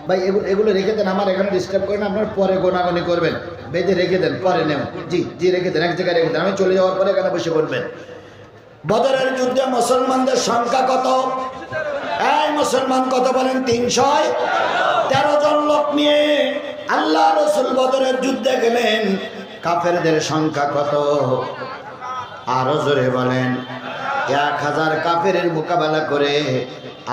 ভাই এগুলো এগুলো রেখে দেন, আমার এখানে ডিস্টার্ব করেন, আপনার পরে গোনাগুনি করবেন, বেঁধে রেখে দেন, পরে নেন। জি জি রেখে দেন, এক জায়গায় রেখে দেন, আমি চলে যাওয়ার পরে এখানে বসে করবেন। বদরের যুদ্ধে মুসলমানদের সংখ্যা কত? এই মুসলমান কত বলেন? 313 জন লোক নিয়ে আল্লাহ রসুল বদরের যুদ্ধে গেলেন। কাফেরদের সংখ্যা কত? আরো জোরে বলেন। 1000 কাফেরের মোকাবেলা করে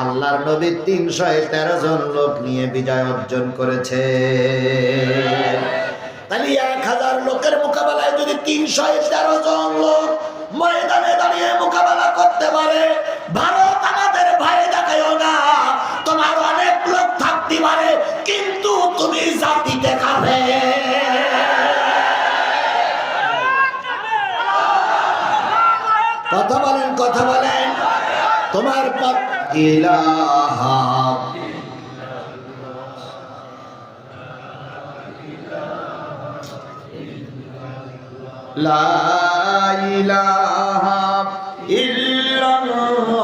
আল্লাহর নবী 313 জন লোক নিয়ে বিজয় অর্জন করেছে। তাহলে 1000 লোকের মোকাবেলায় যদি 313 জন লোক ময়দানে দাঁড়িয়ে মোকাবেলা করতে পারে, ভারত আমাদের ভাই দেখায়ও না, তোমার অনেক লোক থাকতে পারে কিন্তু তুমি জাতিতে খাবে। কথা বলেন, কথা বলেন। তোমার পথ ইলাহা লা ইলাহা ইল্লাল্লাহু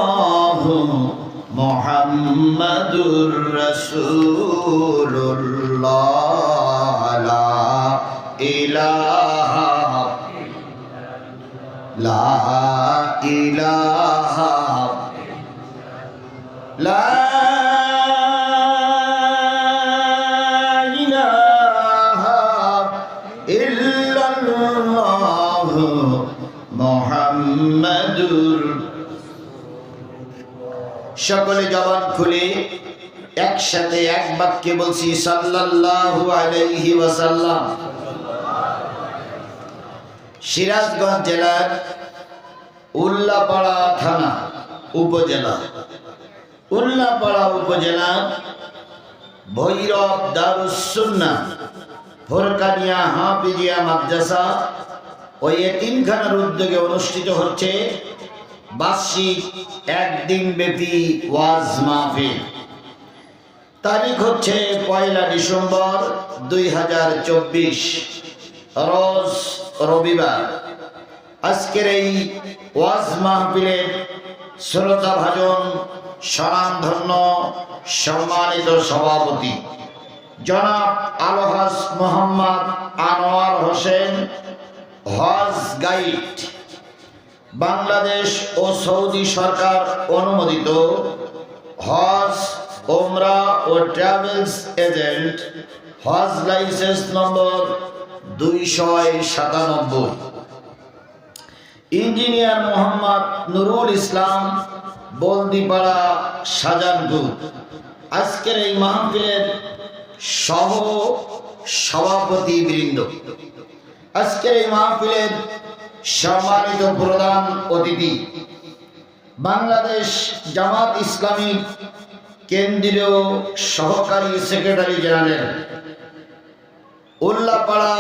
মুহাম্মাদুর রাসূলুল্লাহ। লা ইলাহা লা ইলাহা লা ইলাহা ইল্লাল্লাহু মুহাম্মাদুর। সকলে জবান খুলে একসাথে এক বাক্যে বলছি সাল্লাল্লাহু আলাইহি ওয়াসাল্লাম। সিরাজগঞ্জ জেলার উল্লাপাড়া থানা উপজেলা, উল্লাপাড়া উপজেলা ভৈরব দারুস সুন্নাহ ফোরকানিয়া হাফিজিয়া মাদ্রাসা ও এতিমখানার উদ্যোগে অনুষ্ঠিত হচ্ছে বার্ষিক একদিন ব্যাপী ওয়াজ মাহফিল। তারিখ হচ্ছে 1 ডিসেম্বর 2024, রোজ রবিবার। আজকের এই ওয়াজ মাহফিলের শ্রোতাভাজন স্বনামধন্য সম্মানিত সভাপতি জনাব আলহাজ মোহাম্মদ আনোয়ার হোসেন, হজ গাইড, বাংলাদেশ ও সৌদি সরকার অনুমোদিত হজ, ওমরা ও ট্রাভেলস এজেন্ট, হজ লাইসেন্স নম্বর 297। ইঞ্জিনিয়ার মোহাম্মদ নুরুল ইসলাম, বলদিপাড়া, শাহজাহানপুর। আজকের এই মাহফিলের সহ সভাপতি বৃন্দ, আজকের এই মাহফিলের সম্মানিত প্রধান অতিথি, বাংলাদেশ জামাত ইসলামী কেন্দ্রীয় সহকারী সেক্রেটারি জেনারেল, উল্লাপাড়া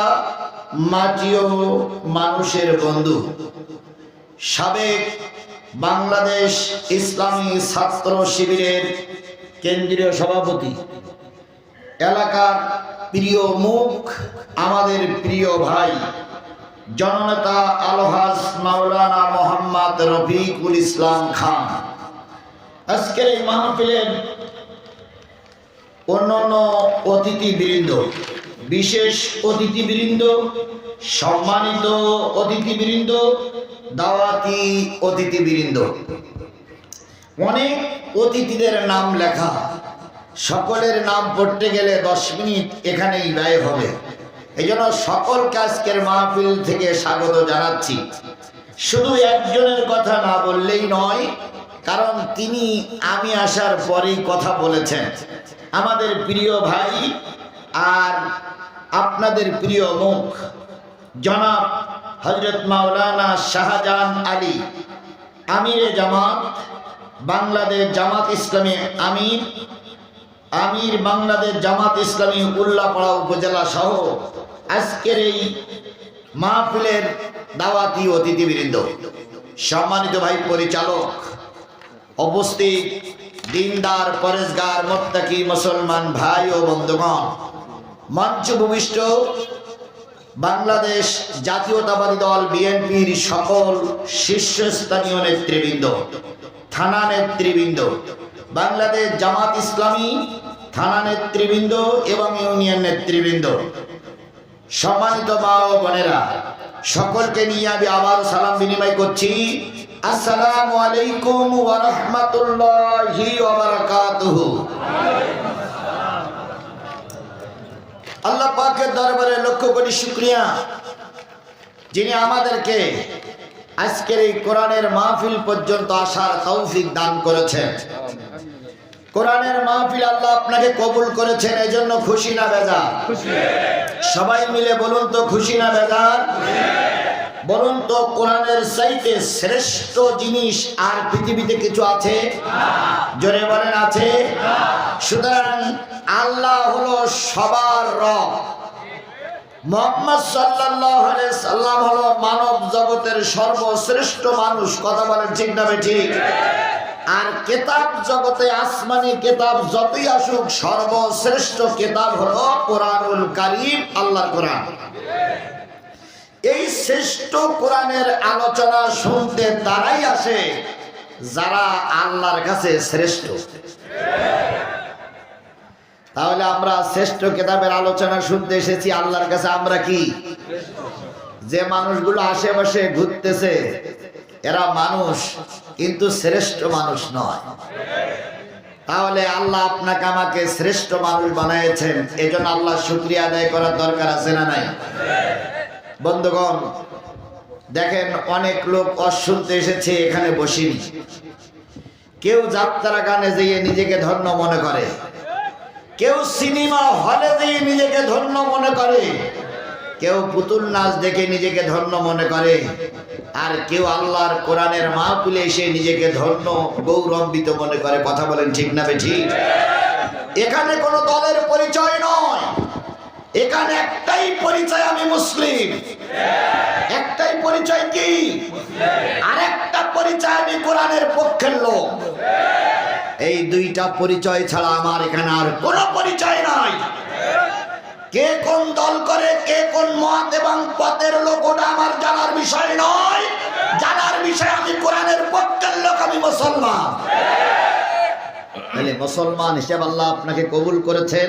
মাটি ও মানুষের বন্ধু, সাবেক বাংলাদেশ ইসলামী ছাত্র শিবিরের কেন্দ্রীয় সভাপতি, এলাকার প্রিয় মুখ, আমাদের প্রিয় ভাই জননেতা আলহাজ মাওলানা মোহাম্মদ রফিকুল ইসলাম খান। আজকের এই মাহফিলের অন্যান্য অতিথিবৃন্দ, বিশেষ অতিথিবৃন্দ, সম্মানিত অতিথিবৃন্দ, দাওয়াতি অতিথিবৃন্দ, অনেক অতিথিদের নাম লেখা, সকলের নাম পড়তে গেলে 10 মিনিট এখানেই ব্যয় হবে। এই জন্য সকলকে আজকের মাহফিল থেকে স্বাগত জানাচ্ছি। শুধু একজনের কথা না বললেই নয়, কারণ তিনি আমি আসার পরেই কথা বলেছেন। আমাদের প্রিয় ভাই আর আপনাদের প্রিয় মুখ জনাব হযরত মাওলানা শাহজাহান আলী, আমিরে জামাত, বাংলাদেশ জামাত ইসলামী আমির, আমির বাংলাদেশ জামাত ইসলামী উল্লাপাড়া উপজেলা সহ আজকের এই মাহফিলের দাওয়াতি অতিথিবৃন্দ, সম্মানিত ভাই পরিচালক, উপস্থিত দিনদার পরেশগার মুত্তাকি মুসলমান ভাই ও বন্ধুগণ, মঞ্চ ভূমিষ্ঠ বাংলাদেশ জাতীয়তাবাদী দল বিএনপির সকল শীর্ষস্থানীয় নেতৃবৃন্দ, থানা নেতৃবৃন্দ, বাংলাদেশ জামাত ইসলামী থানা নেতৃবৃন্দ এবং ইউনিয়ন নেতৃবৃন্দ, সম্মানিত মা ও বোনেরা, সকলকে নিয়ে আমি আবার সালাম বিনিময় করছি। আসসালামু আলাইকুম ওয়া রাহমাতুল্লাহি ওয়া বারাকাতুহু। আল্লাহ পাকের দরবারে লক্ষ কোটি শুকরিয়া, যিনি আমাদেরকে আজকের এই কোরআনের মাহফিল পর্যন্ত আসার তৌফিক দান করেছেন। কোরআনের মাহফিল আল্লাহ আপনাকে কবুল করেছেন, এজন্য খুশি না বেজার? সবাই মিলে বলুন তো, খুশি না বেজার? বলুন তো, কোরআনের চাইতে শ্রেষ্ঠ জিনিস আর পৃথিবীতে কিছু আছে? জোরে বলেন, আছে? সুতরাং আল্লাহ হলো সবার রব, মুহাম্মদ সাল্লাল্লাহু আলাইহি সাল্লাম হলো মানব জগতের সর্বশ্রেষ্ঠ মানুষ। কথা বলেন ঠিক না ঠিক? আর কিতাব জগতে আসমানি কিতাব যতই আসুক, সর্বশ্রেষ্ঠ কিতাব হলো কোরআনুল কারীম, আল্লাহর কোরআন। এই শ্রেষ্ঠ কোরআনের আলোচনা শুনতে তারাই আসে যারা আল্লাহর কাছে শ্রেষ্ঠ। তাহলে আমরা শ্রেষ্ঠ কিতাবের আলোচনা শুনতে এসেছি আল্লাহর কাছে। আমরা কি? যে মানুষগুলো আশেপাশে ঘুরতেছে এরা মানুষ, কিন্তু শ্রেষ্ঠ মানুষ নয়। তাহলে আল্লাহ আপনাকে আমাকে শ্রেষ্ঠ মানুষ বানিয়েছেন, এজন্য আল্লাহ শুকরিয়া আদায় করার দরকার আছে না নাই? বন্ধুগণ, দেখেন অনেক লোক শুনতে এসেছে, এখানে বসিনি। কেউ যাত্রা গানে যেয়ে নিজেকে ধন্য মনে করে, কেউ সিনেমা হলে যেয়ে নিজেকে ধন্য মনে করে, কেউ পুতুল নাচ দেখে নিজেকে ধন্য মনে করে, আর কেউ আল্লাহর কোরআনের মাহফিলে এসে নিজেকে ধন্য গৌরবান্বিত মনে করে। কথা বলেন ঠিক না ঠিক? এখানে কোনো দলের পরিচয় নয়, এখানে একটাই পরিচয়, আমি মুসলিম। একটাই পরিচয়, কি? আরেকটা পরিচয়, আমি কোরআনের পক্ষের লোক। এই দুইটা পরিচয় ছাড়া আমার এখানে আর কোনো পরিচয় নাই। কে কোন দল করে, কে কোন মত এবং পথের লোক, ওটা আমার জানার বিষয় নয়। জানার বিষয় আমি কোরআনের পক্ষের লোক, আমি মুসলমান। তাহলে মুসলমান হিসেবে আল্লাহ আপনাকে কবুল করেছেন,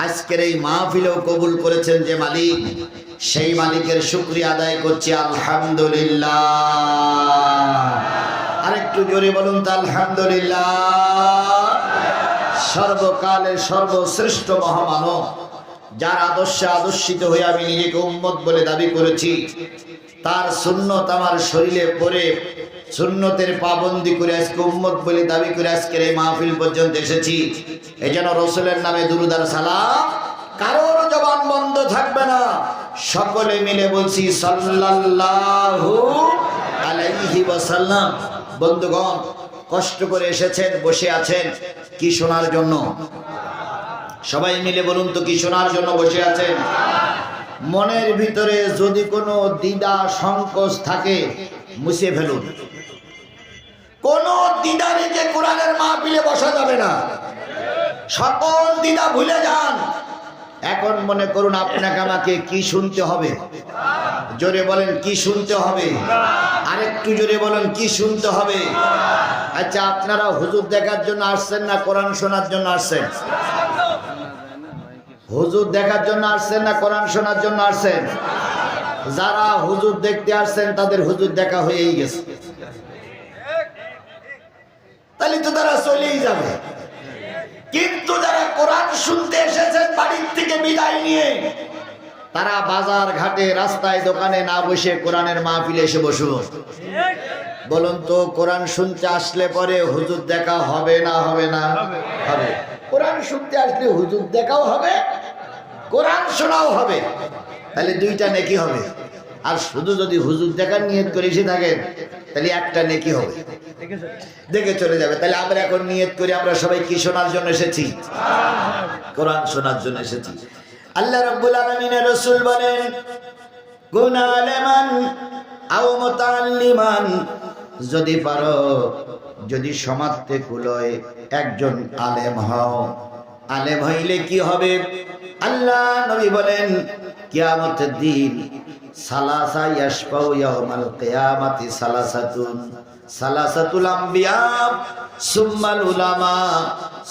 আজকের এই মাহফিলেও কবুল করেছেন যে মালিক, সেই মালিকের শুকরিয়া আদায় করছি, আলহামদুলিল্লাহ। আরেকটু জোরে বলুন তো, আলহামদুলিল্লাহ। সর্বকালের সর্বশ্রেষ্ঠ মহামানব, যার আদর্শে আদর্শিত হয়ে আমি নিজেকে উম্মত বলে দাবি করেছি, তার সুন্নত আমার শরীরে পড়ে সুন্নতের পাবন্দি করে আজকে উম্মত বলে দাবি করে আজকের এই মাহফিল পর্যন্ত এসেছি। এই জন্য রসুলের নামে দুরূদ আর সালাম কারোর জবান বন্ধ থাকবে না। সকলে মিলে বলছি সাল্লাল্লাহু আলাইহি ওয়াসাল্লাম। বন্ধুগণ, কষ্ট করে এসেছেন, বসে আছেন কি শোনার জন্য? সবাই মিলে বলুন তো, কি শোনার জন্য বসে আছেন? মনের ভিতরে যদি কোনো দ্বিধা সংকোচ থাকে, মুছে ফেলুন। কোন দ্বিধা রেখে কোরআনের মাহফিলে বসা যাবে না। সকল দ্বিধা ভুলে যান। এখন মনে করুন আপনাকে আমাকে কি শুনতে হবে? জোরে বলেন, কি শুনতে হবে? আরেকটু জোরে বলেন, কি শুনতে হবে? আচ্ছা, আপনারা হুজুর দেখার জন্য আসছেন না কোরআন শোনার জন্য আসছেন? হুজুর দেখার জন্য আসছেন না কোরআন শোনার জন্য আসছেন? যারা হুজুর দেখতে আসছেন তাদের হুজুর দেখা হয়েই গেছে, তাহলে তো তারা চলেই যাবে। কিন্তু যারা কোরআন শুনতে এসেছেন বাড়ির থেকে বিদায় নিয়ে, তারা বাজার ঘাটে রাস্তায় দোকানে না বসে কোরআনের মাহফিলে এসে বসুন। বলুন তো, কোরআন শুনতে আসলে পরে হুজুর দেখা হবে না হবে না? হবে। কোরআন শুনতে আসলে হুজুর দেখাও হবে, কোরআন শোনাও হবে, তাহলে দুইটা নেকি হবে। আর শুধু যদি হুজুর দেখার নিয়ত করে এসে থাকেন, তাহলে একটা নেকি হবে, দেখে চলে যাবে। তাহলে আমরা এখন নিয়ত করি, আমরা সবাই কি শোনার জন্য এসেছি? কোরআন শোনার জন্য এসেছি। আল্লাহ রাব্বুল আলামিনের রাসূল বলেন, কুন আলিমান আও মুতাআল্লিমান, যদি পারো, যদি সমাজতে কুলয়, একজন আলেম হও। আলেম হইলে কি হবে? আল্লাহ নবী বলেন, কিয়ামতের দিন সালাসা ইয়াশফাউ ইয়াউমাল কিয়ামাতি সালাসাতুন, সালাসাতুল আম্বিয়া সুম্মাল উলামা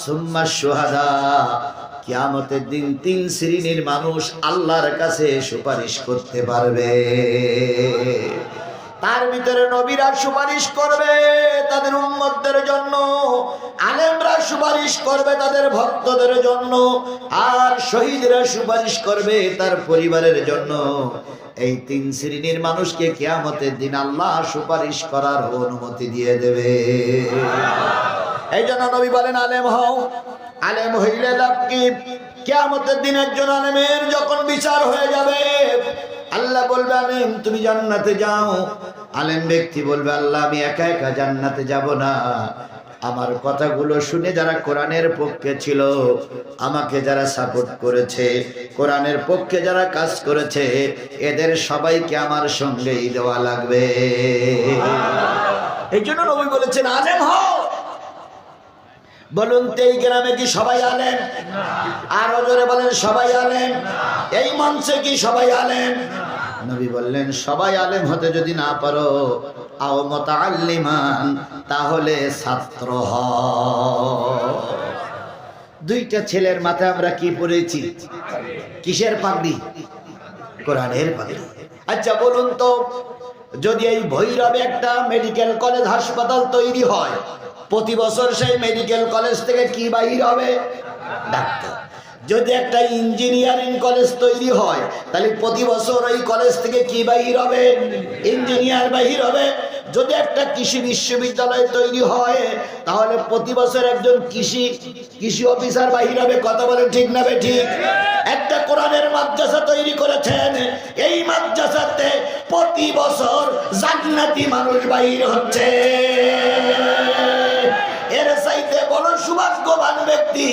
সুম্মা শুহাদা, কিয়ামতের দিন 3 শ্রেণীর মানুষ আল্লাহর কাছে সুপারিশ করতে পারবে। তার ভিতরে নবীরা সুপারিশ করবে তাদের উম্মতদের জন্য, আলেমরা সুপারিশ করবে তাদের ভক্তদের জন্য, আর শহীদরা সুপারিশ করবে তার পরিবারের জন্য। এই 3 শ্রেণীর মানুষকে কিয়ামতের দিন আল্লাহ সুপারিশ করার অনুমতি দিয়ে দেবে। এই জন্য নবী বলেন আলেম হও, আলেম হইলে লাভ কি? কিয়ামতের দিন একজন আলেমের যখন বিচার হয়ে যাবে, আল্লাহ বলবে আলেম তুমি জান্নাতে যাও। আলেম ব্যক্তি বলবে আল্লাহ আমি একা একা জান্নাতে যাব না, আমার কথাগুলো শুনে যারা কোরআনের পক্ষে ছিল, আমাকে যারা সাপোর্ট করেছে, কোরআনের পক্ষে যারা কাজ করেছে, এদের সবাইকে আমার সঙ্গেই দেওয়া লাগবে। এই জন্য নবী বলেছেন আলেম হও। বলুন তো এই গ্রামে কি সবাই আলেম? আরো জোরে বলেন সবাই আলেম? এই মঞ্চে কি সবাই আলেম? নবী বললেন সবাই আলেম হতে যদি না পারো, আও মুতাআল্লিমান, তাহলে ছাত্র হও। 2টা ছেলের মাথায় আমরা কি পড়েছি? কিসের পাগড়ি? কোরআনের পাগড়ি। আচ্ছা বলুন তো, যদি এই ভৈরবে একটা মেডিকেল কলেজ হাসপাতাল তৈরি হয়, প্রতি বছর সেই মেডিকেল কলেজ থেকে কি বাহির হবে? ডাক্তার। যদি একটা ইঞ্জিনিয়ারিং কলেজ তৈরি হয়, তাহলে প্রতি বছর ওই কলেজ থেকে কি বাহির হবে? ইঞ্জিনিয়ার বাহির হবে। যদি একটা কৃষি বিশ্ববিদ্যালয় তৈরি হয়, তাহলে প্রতি বছর একজন কৃষি অফিসার বাহির হবে। কথা বলেন ঠিক না ঠিক? একটা কোরআনের মাদ্রাসা তৈরি করেছেন, এই মাদ্রাসাতে প্রতি বছর জান্নাতি মানুষ বাহির হচ্ছে। এর চাইতে বড় সৌভাগ্যবান ব্যক্তি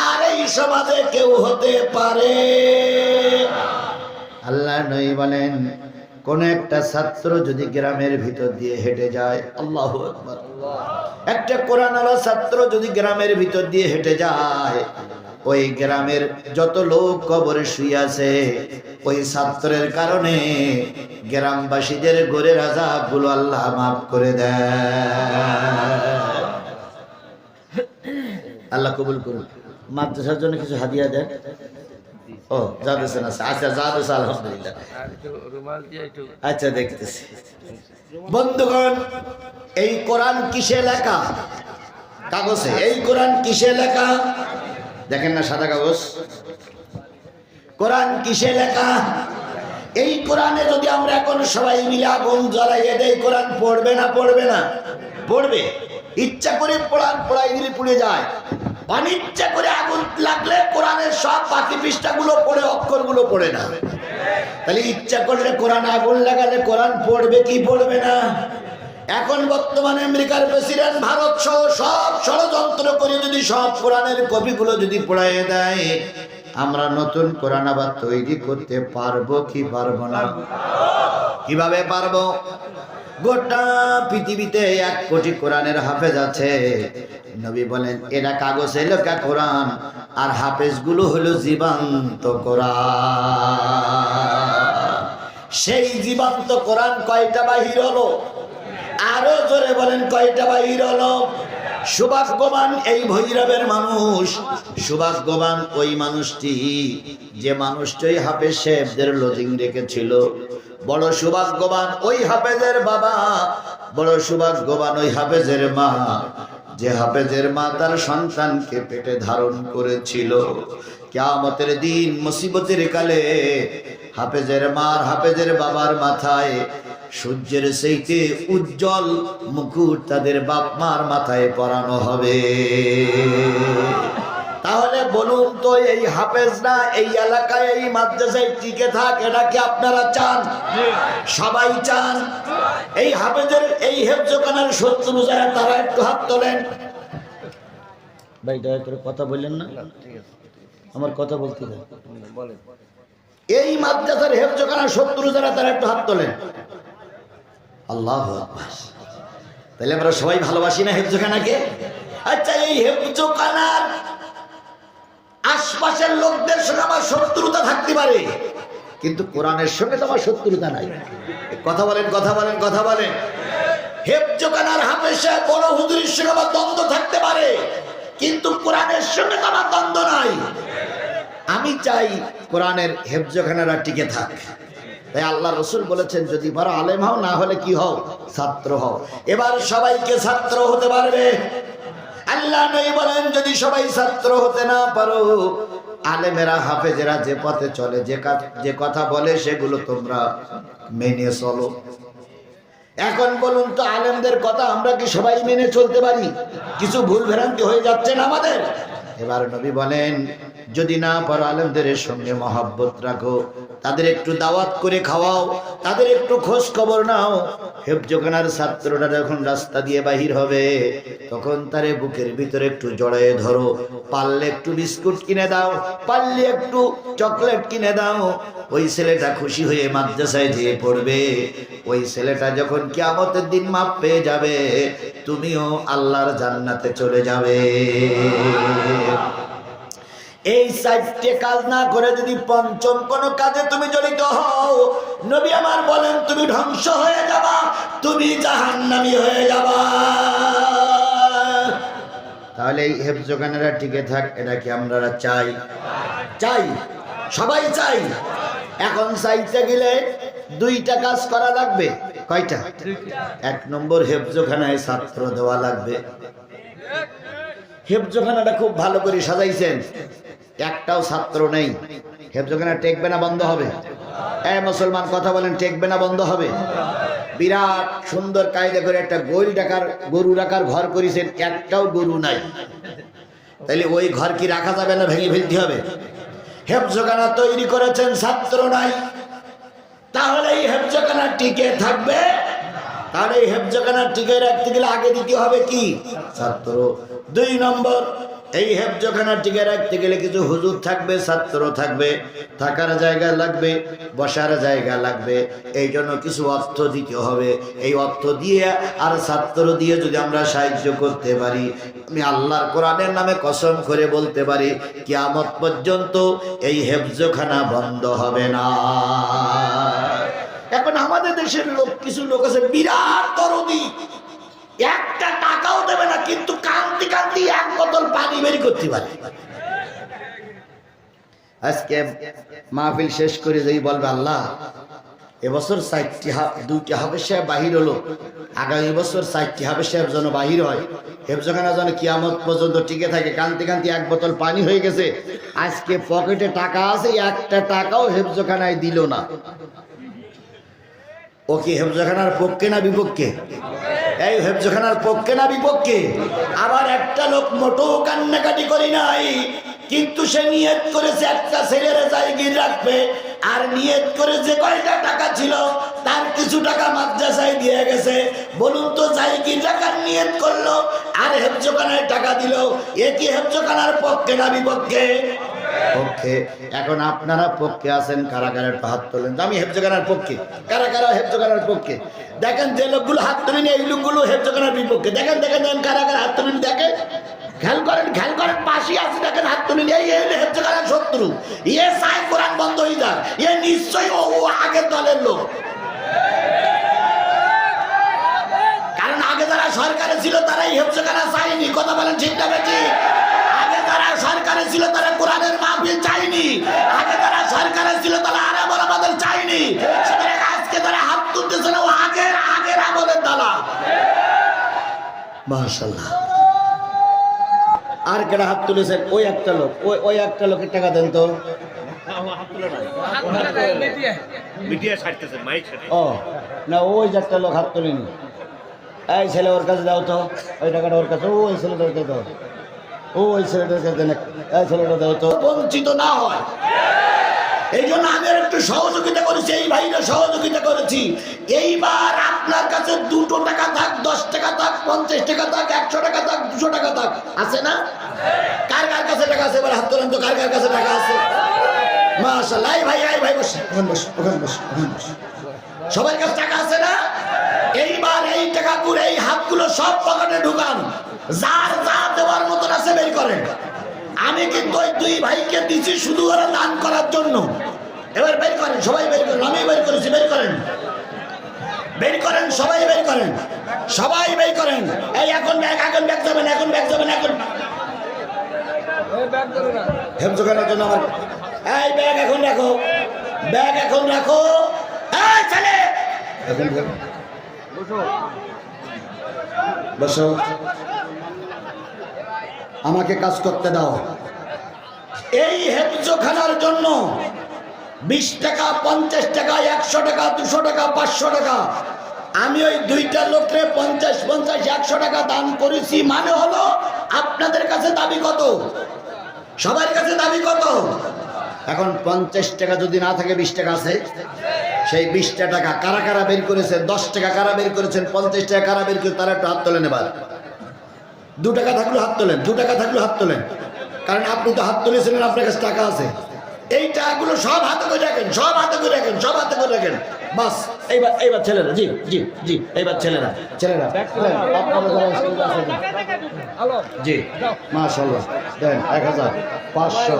আর এই সমাজে কেউ হতে পারে? আল্লাহ নবী বলেন কোন একটা ছাত্র যদি গ্রামের ভিতর দিয়ে হেঁটে যায়, আল্লাহু আকবার, একটা কোরআনওয়ালা ছাত্র যদি গ্রামের ভিতর দিয়ে হেঁটে যায়, ওই গ্রামের যত লোক কবরে শুয়ে আছে, ওই ছাত্রের কারণে গ্রামবাসীদের ঘরের আযাবগুলো আল্লাহ মাফ করে দেয়। আল্লাহ কবুল করুন। মাদ্রাসার জন্য কিছু হাদিয়া দেন। ও যাদেছেন আছে, আচ্ছা যাদেছে আলহামদুলিল্লাহ। আচ্ছা দেখতেছি। বন্ধুগণ, এই কোরআন কিসে লেখা? কাগজে। এই কোরআন কিসে লেখা? দেখেন না সাদা কাগজ। কোরআন কিসে লেখা? এই কোরআনে যদি আমরা এখন সবাই মিলে আগুন জ্বালাইয়ে দেই, কোরআন পড়বে না? পড়বে না? পড়বে। ইচ্ছা করে পড়াই দিলে পুড়ে যায়। অনিচ্ছা করে আগুন লাগলে কোরআনের সব বাকি পৃষ্ঠাগুলো পড়ে, অক্ষরগুলো পড়ে না। তাহলে ইচ্ছা করলে কোরআন আগুন লাগালে কোরআন পড়বে কি পড়বে না? এখন বর্তমানে আমেরিকার প্রেসিডেন্ট ভারত সহ সব ষড়যন্ত্র করে যদি সব কোরআনের কপিগুলো যদি পড়াইয়ে দেয়, আমরা নতুন কোরআন আবার তৈরি করতে পারবো কি পারবো না? কিভাবে পারবো? গোটা পৃথিবীতে 1 কোটি কোরআনের হাফেজ আছে। নবী বলেন এরা কাগজে লেখা কোরআন, আর হাফেজগুলো হলো জীবন্ত কোরআন। সেই জীবন্ত কোরআন কয়টা বাহির হলো? আরো জোরে বলেন কয়টা বাহির হলো? সৌভাগ্যবান এই ভৈরবের মানুষ, সৌভাগ্যবান ওই মানুষটি যে মানুষটাই হাফেজ সাহেবদের লজিং রেখেছিল। বড় সৌভাগ্যবান ওই হাফেজের বাবা, বড় সৌভাগ্যবান ওই হাফেজের মা, যে হাফেজের মা তার সন্তানকে পেটে ধারণ করেছিল। কিয়ামতের দিন মুসিবতের কালে হাফেজের মার, হাফেজের বাবার মাথায় সূর্যের চাইতে উজ্জ্বল মুকুট তাদের বাপ মার মাথায় পরানো হবে। তাহলে বলুন তো, এই হাফেজরা এই এলাকায় এই মাদ্রাসায় টিকে থাক, এটা কি আপনারা চান? সবাই চান। এই হাফেজের এই হেফজখানার শত্রু যারা, তারা একটু হাত তোলেন। ভাই দয়া করে কথা বললেন না, আমার কথা বলতে দেন। এই মাদ্রাসার হেফজখানার শত্রু যারা, তারা একটু হাত তোলেন। আল্লাহু আকবার। তাহলে আমরা সবাই ভালোবাসি না হেফজখানাকে? আচ্ছা, এই হেফজখানার আশপাশের লোকদের সঙ্গে আমার শত্রুতা থাকতে পারে, কিন্তু কোরআনের সঙ্গে তো আমার শত্রুতা নাই। কথা বলেন, কথা বলেন, কথা বলেন। হেফজখানার হাফেজ সাহেব বড় হুজুরের সঙ্গে আমার দ্বন্দ্ব থাকতে পারে, কিন্তু কোরআনের সঙ্গে তো আমার দ্বন্দ্ব নাই। আমি চাই কোরআনের হেফজখানারা টিকে থাক। তাই আল্লাহ রসুল বলেছেন, যদি পারো আলেম হও, না হলে কি হও, ছাত্র হও। এবার সবাইকে ছাত্র হতে পারবে? আল্লাহ নবী বলেন, যদি সবাই ছাত্র হতে না পারো, আলেমেরা হাফেজেরা যে পথে চলে, যে কথা বলে, সেগুলো তোমরা মেনে চলো। এখন বলুন তো, আলেমদের কথা আমরা কি সবাই মেনে চলতে পারি? কিছু ভুল ভ্রান্তি হয়ে যাচ্ছে না আমাদের? এবার নবী বলেন, যদি না পারো আলেমদের সঙ্গে মহব্বত রাখো, তাদের একটু দাওয়াত করে খাওয়াও, তাদের একটু খোঁজ খবর নাও। হেফজখানার ছাত্ররা যখন রাস্তা দিয়ে বাহির হবে, তখন তারে বুকের ভিতরে একটু জড়ায়ে ধরো। পারলে একটু বিস্কুট কিনে দাও, পারলে একটু চকলেট কিনে দাও। ওই ছেলেটা খুশি হয়ে মাদ্রাসায় যেয়ে পড়বে। ওই ছেলেটা যখন কিয়ামতের দিন মাপ পেয়ে যাবে, তুমিও আল্লাহর জান্নাতে চলে যাবে। এই চারটে কাজ না করে যদি পঞ্চম কোন কাজে তুমি জড়িত হও, নবী আমার বলেন, তুমি ধ্বংস হয়ে যাবা, তুমি জাহান্নামী হয়ে যাবা। তাহলে এই হেফজখানারা টিকে থাক, এটা কি আমরা চাই? চাই, সবাই চাই। এখন চাইতে গেলে দুইটা কাজ করা লাগবে। কয়টা? এক নম্বর, হেফজখানায় ছাত্র দেওয়া লাগবে। হেফজখানাটা খুব ভালো করে সাজাইছেন, একটাও ছাত্র নেই। হেফজখানা টেকবে না বন্ধ হবে? মুসলমান কথা বলেন, টেকবে না বন্ধ হবে? বিরাট সুন্দর কায়দা করে একটা গরু রাখার ঘর করেছেন, একটাও গরু নাই। তাইলে ওই ঘর কি রাখা যাবে না, ভেঙে ফেলতে হবে? হেফজখানা তৈরি করেছেন, ছাত্র নাই, তাহলে এই হেফজখানা টিকে থাকবে? তাহলে এই হেফজখানা টিকে রাখতে গেলে আগে দিতে হবে কি? ছাত্র। দুই নম্বর, এই হেফজখানা টিকে রাখতে গেলে কিছু হুজুর থাকবে, ছাত্র থাকবে, থাকার জায়গা লাগবে, বসার জায়গা লাগবে। এই জন্য কিছু অর্থ দিতে হবে। এই অর্থ দিয়ে আর ছাত্র দিয়ে যদি আমরা সাহায্য করতে পারি, আমি আল্লাহর কোরআনের নামে কসম করে বলতে পারি, কিয়ামত পর্যন্ত এই হেফজখানা বন্ধ হবে না। এখন আমাদের দেশের কিছু লোক আছে বিরাট দরদি, একটা টাকাও দেবে না, কিন্তু কান্তি কান্তি এক বোতল পানি বের করতে পারে। আজকে মাহফিল শেষ করে যেই বলবে, আল্লাহ এবছর 2টি হাফেজ সাহেব বাহির হলো, আগামী বছর 4টি হাফেজ সাহেব যেন বাহির হয়, হেফজখানা যেন কিয়ামত পর্যন্ত টিকে থাকে। কান্তি কান্তি এক বোতল পানি হয়ে গেছে। আজকে পকেটে টাকা আছে, একটা টাকাও হেফজখানায় দিল না। ও কি হেফজখানার পক্ষে না বিপক্ষে? এই হেফজখানার পক্ষে না বিপক্ষে? আবার একটা লোক মোটেও কান্নাকাটি করি নাই, কিন্তু সে নিয়ত করেছে একটা ছেলের জায়গির রাখবে, আর নিয়ত করে যে কয়টা টাকা ছিল তার কিছু টাকা মাদ্রাসায় দিয়ে গেছে। বলুন তো, জায়গির টাকার নিয়ত করলো আর হেফজখানায় টাকা দিল, এ কি হেফজখানার পক্ষে না বিপক্ষে? পক্ষে। এখন আপনারা পক্ষে আছেন, কারা কারা হাত তোলেন। আমি হেফজখানার পক্ষে। কারা কারা হেফজখানার পক্ষে? দেখেন, যে লোকগুলো হাত তোলেন এই লোকগুলো হেফজখানার বিপক্ষে। দেখেন দেখেন দেখেন কারা কারা হাত তোলেন, দেখেন, খেয়াল করেন, পাশে আছে, দেখেন হাত তুলেন। এই হেফজখানার শত্রু, এ চায় কোরআন বন্ধ হয়ে যাক, এ নিশ্চয়ই ও আগের দলের লোক। কারণ আগে যারা সরকারে ছিল তারাই হেফজখানা চায়নি। কথা বলেন ঠিক না বেশি? আগে যারা সরকারে ছিল তারা কোরআনের মাহফিল চায়নি। আগে যারা সরকারে ছিল তারা আরামর আমাদের চায়নি। আজকে তারা হাত তুলতেছে না, ও আগের আমলের দালা। মাশাআল্লাহ। আর কেটা হাত তুলেছেন? ওই একটা লোক, ওই একটা লোকের টাকা দেন তো। ও না, ওই যে একটা লোক হাত তুলেনি। এই ছেলে ওর কাছে দাও তো, ওই টাকাটা ওর কাছে। ওই ছেলেটার কাছে দাও, ওই ছেলেটার কাছে দেন, এই ছেলেটা দাও তো, বঞ্চিত না হয়। এই জন্য আমি একটু সহযোগিতা করেছি, এই ভাইরা সহযোগিতা করেছি। এইবার আপনার কাছে 2 টাকা থাক, 10 টাকা থাক, 50 টাকা থাক, 100 টাকা থাক, 200 টাকা থাক, আছে না? কার কার কাছে টাকা আছে? এবার হাত তোলেন তো, কার কার কাছে টাকা আছে? মাশাআল্লাহ। এই ভাই বস, ওখানে বস। সবার কাছে টাকা আছে না? এইবার এই টাকাগুলো, এই হাতগুলো সব পকেটে ঢুকান, যার যা দেওয়ার মতন আছে বের করেন। আমি কিন্তু ওই 2 ভাইকে দিচ্ছি শুধু ওরা দান করার জন্য। এবার বের করেন, সবাই বের করেন। আমি বের করেছি, বের করেন, সবাই বের করেন, সবাই বের করেন। এই এখন ব্যাগ যাবেন, এখন হেফজখানার জন্য আমার এই ব্যাগ এখন রাখো, ব্যাগ এখন রাখো, এই ছেলে এখন বসো, আমাকে কাজ করতে দাও। এই হেফজখানার জন্য 20 টাকা, 50 টাকা, 100 টাকা, 200 টাকা, 500 টাকা আমি ওই দুইটা লোককে 50, 50, 100 টাকা দান করেছি। মানে হলো আপনাদের কাছে দাবি কত? সবার কাছে দাবি কত? এখন 50 টাকা যদি না থাকে 20 টাকা আছে, সেই 20টা টাকা কারা কারা বের করেছেন? 10 টাকা কারা বের করেছেন? 50 টাকা কারা বের করে? তারা একটু হাত তোলেন। এবার 2 টাকা থাকলেও হাত তোলেন, 2 টাকা থাকলেও হাত তোলেন, কারণ আপনি তো হাত তুলেছিলেন, আপনার কাছে টাকা আছে। এই টাকাগুলো সব হাতে করে রাখেন, সব হাতে করে রাখেন, সব হাতে করে রাখেন। বাস এইবার ছেলেরা, জি জি জি, এইবার ছেলেরা জি, মাশাআল্লাহ দেন 1000, 500,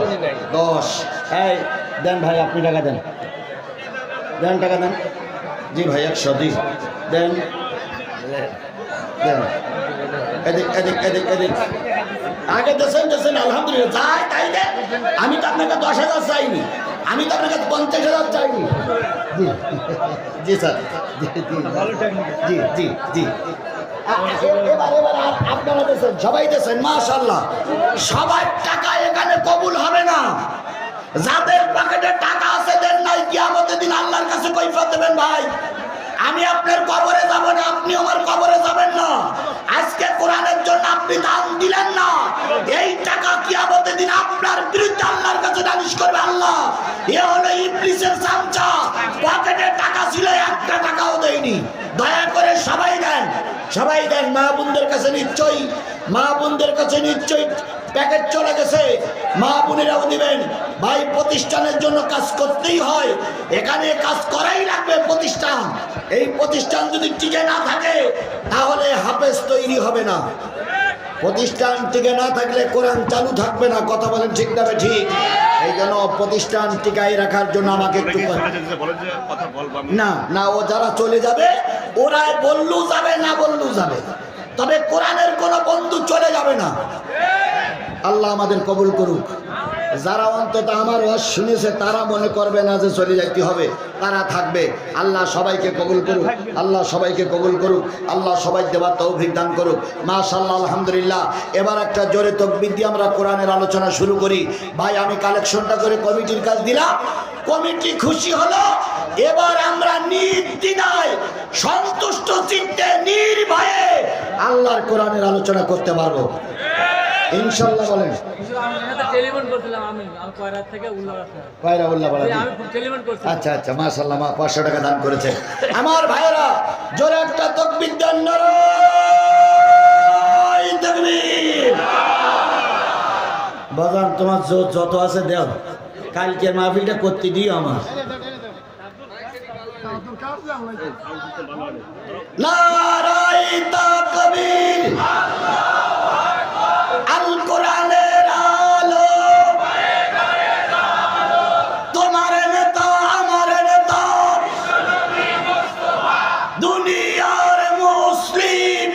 10, এই দেন ভাই, আপনি টাকা দেন, দেন টাকা দেন। জি ভাই 100 জি দেন, দেন এদিক এদিক এদিক এদিক আগে দেন আলহামদুলিল্লাহ, যাই তাই দেন। আমি তো আপনাকে 10,000 চাইনি, আমি তো আপনাকে 50,000 চাইনি। জি জি স্যার, জি জি জি জি এবার আপনারা দেন, সবাই দেন মাশাআল্লাহ। সবার টাকা এখানে কবুল হবে না। যাদের পকেটে টাকা আছে দেন নাই, কিয়ামতের দিন আল্লাহর কাছে কৈফিয়ত দেবেন। ভাই আমি আপনার কবরে যাব না, আপনি আমার কবরে যাবেন না। আজকে কোরআনের জন্য আপনি দান দিলেন না, এই টাকা কিয়ামতের দিন আপনার বিরুদ্ধে আল্লাহর কাছে নালিশ করবে আল্লাহ। এ হলো ইবলিসের চামচা, পকেটে টাকা ছিল, একটা টাকাও দেয়নি। দয়া করে সবাই দেন, সবাই দেন। মা বোনদের কাছে নিশ্চয়ই, মা বোনদের কাছে নিশ্চয়ই প্যাকেট চলে গেছে, মা বোনেরাও দিবেন। ভাই প্রতিষ্ঠানের জন্য কাজ করতেই হয়, এখানে কাজ করাই লাগবে। প্রতিষ্ঠান, এই প্রতিষ্ঠান যদি টিকে না থাকে তাহলে হাফেজ তৈরি হবে না। প্রতিষ্ঠান টিকে না থাকলে কোরআন চালু থাকবে না। কথা বলেন ঠিক না ঠিক? এই জন্য প্রতিষ্ঠান টিকাই রাখার জন্য আমাকে একটু না না, ও যারা চলে যাবে ওরা বললেও যাবে, না বললেও যাবে, তবে কোরআনের কোন বন্ধু চলে যাবে না। আল্লাহ আমাদের কবুল করুক। যারা অন্তত আমার ওয়াজ শুনেছে তারা মনে করবে না যে চলে যাইতে হবে, তারা থাকবে। আল্লাহ সবাইকে কবুল করুক, আল্লাহ সবাইকে কবুল করুক, আল্লাহ সবাই দেওয়ার তৌফিক দান করুক। মাশাআল্লাহ, আলহামদুলিল্লাহ। এবার একটা জোরে তাকবীর দিয়ে আমরা কোরআনের আলোচনা শুরু করি। ভাই আমি কালেকশনটা করে কমিটির কাছে দিলাম, কমিটি খুশি হলো। এবার আমরা নির্দ্বিধায় সন্তুষ্ট চিত্তে নির্ভয়ে আল্লাহর কোরআনের আলোচনা করতে পারবো ইনশাআল্লাহ। বলেন আচ্ছা আচ্ছা, মাশাআল্লাহ, 500 টাকা দান করেছে আমার ভাইয়েরা। জোরে একটা তাকবীর দেন, নারায়ে তাকবীর। বাজান তোমার যত আছে দেও, কালকে মাহফিলটা করতে দিও আমার। নারায়ে তাকবীর, আল কোরআনের আলো, তোমার নেতা আমার নেতা, দুনিয়ার মুসলিম,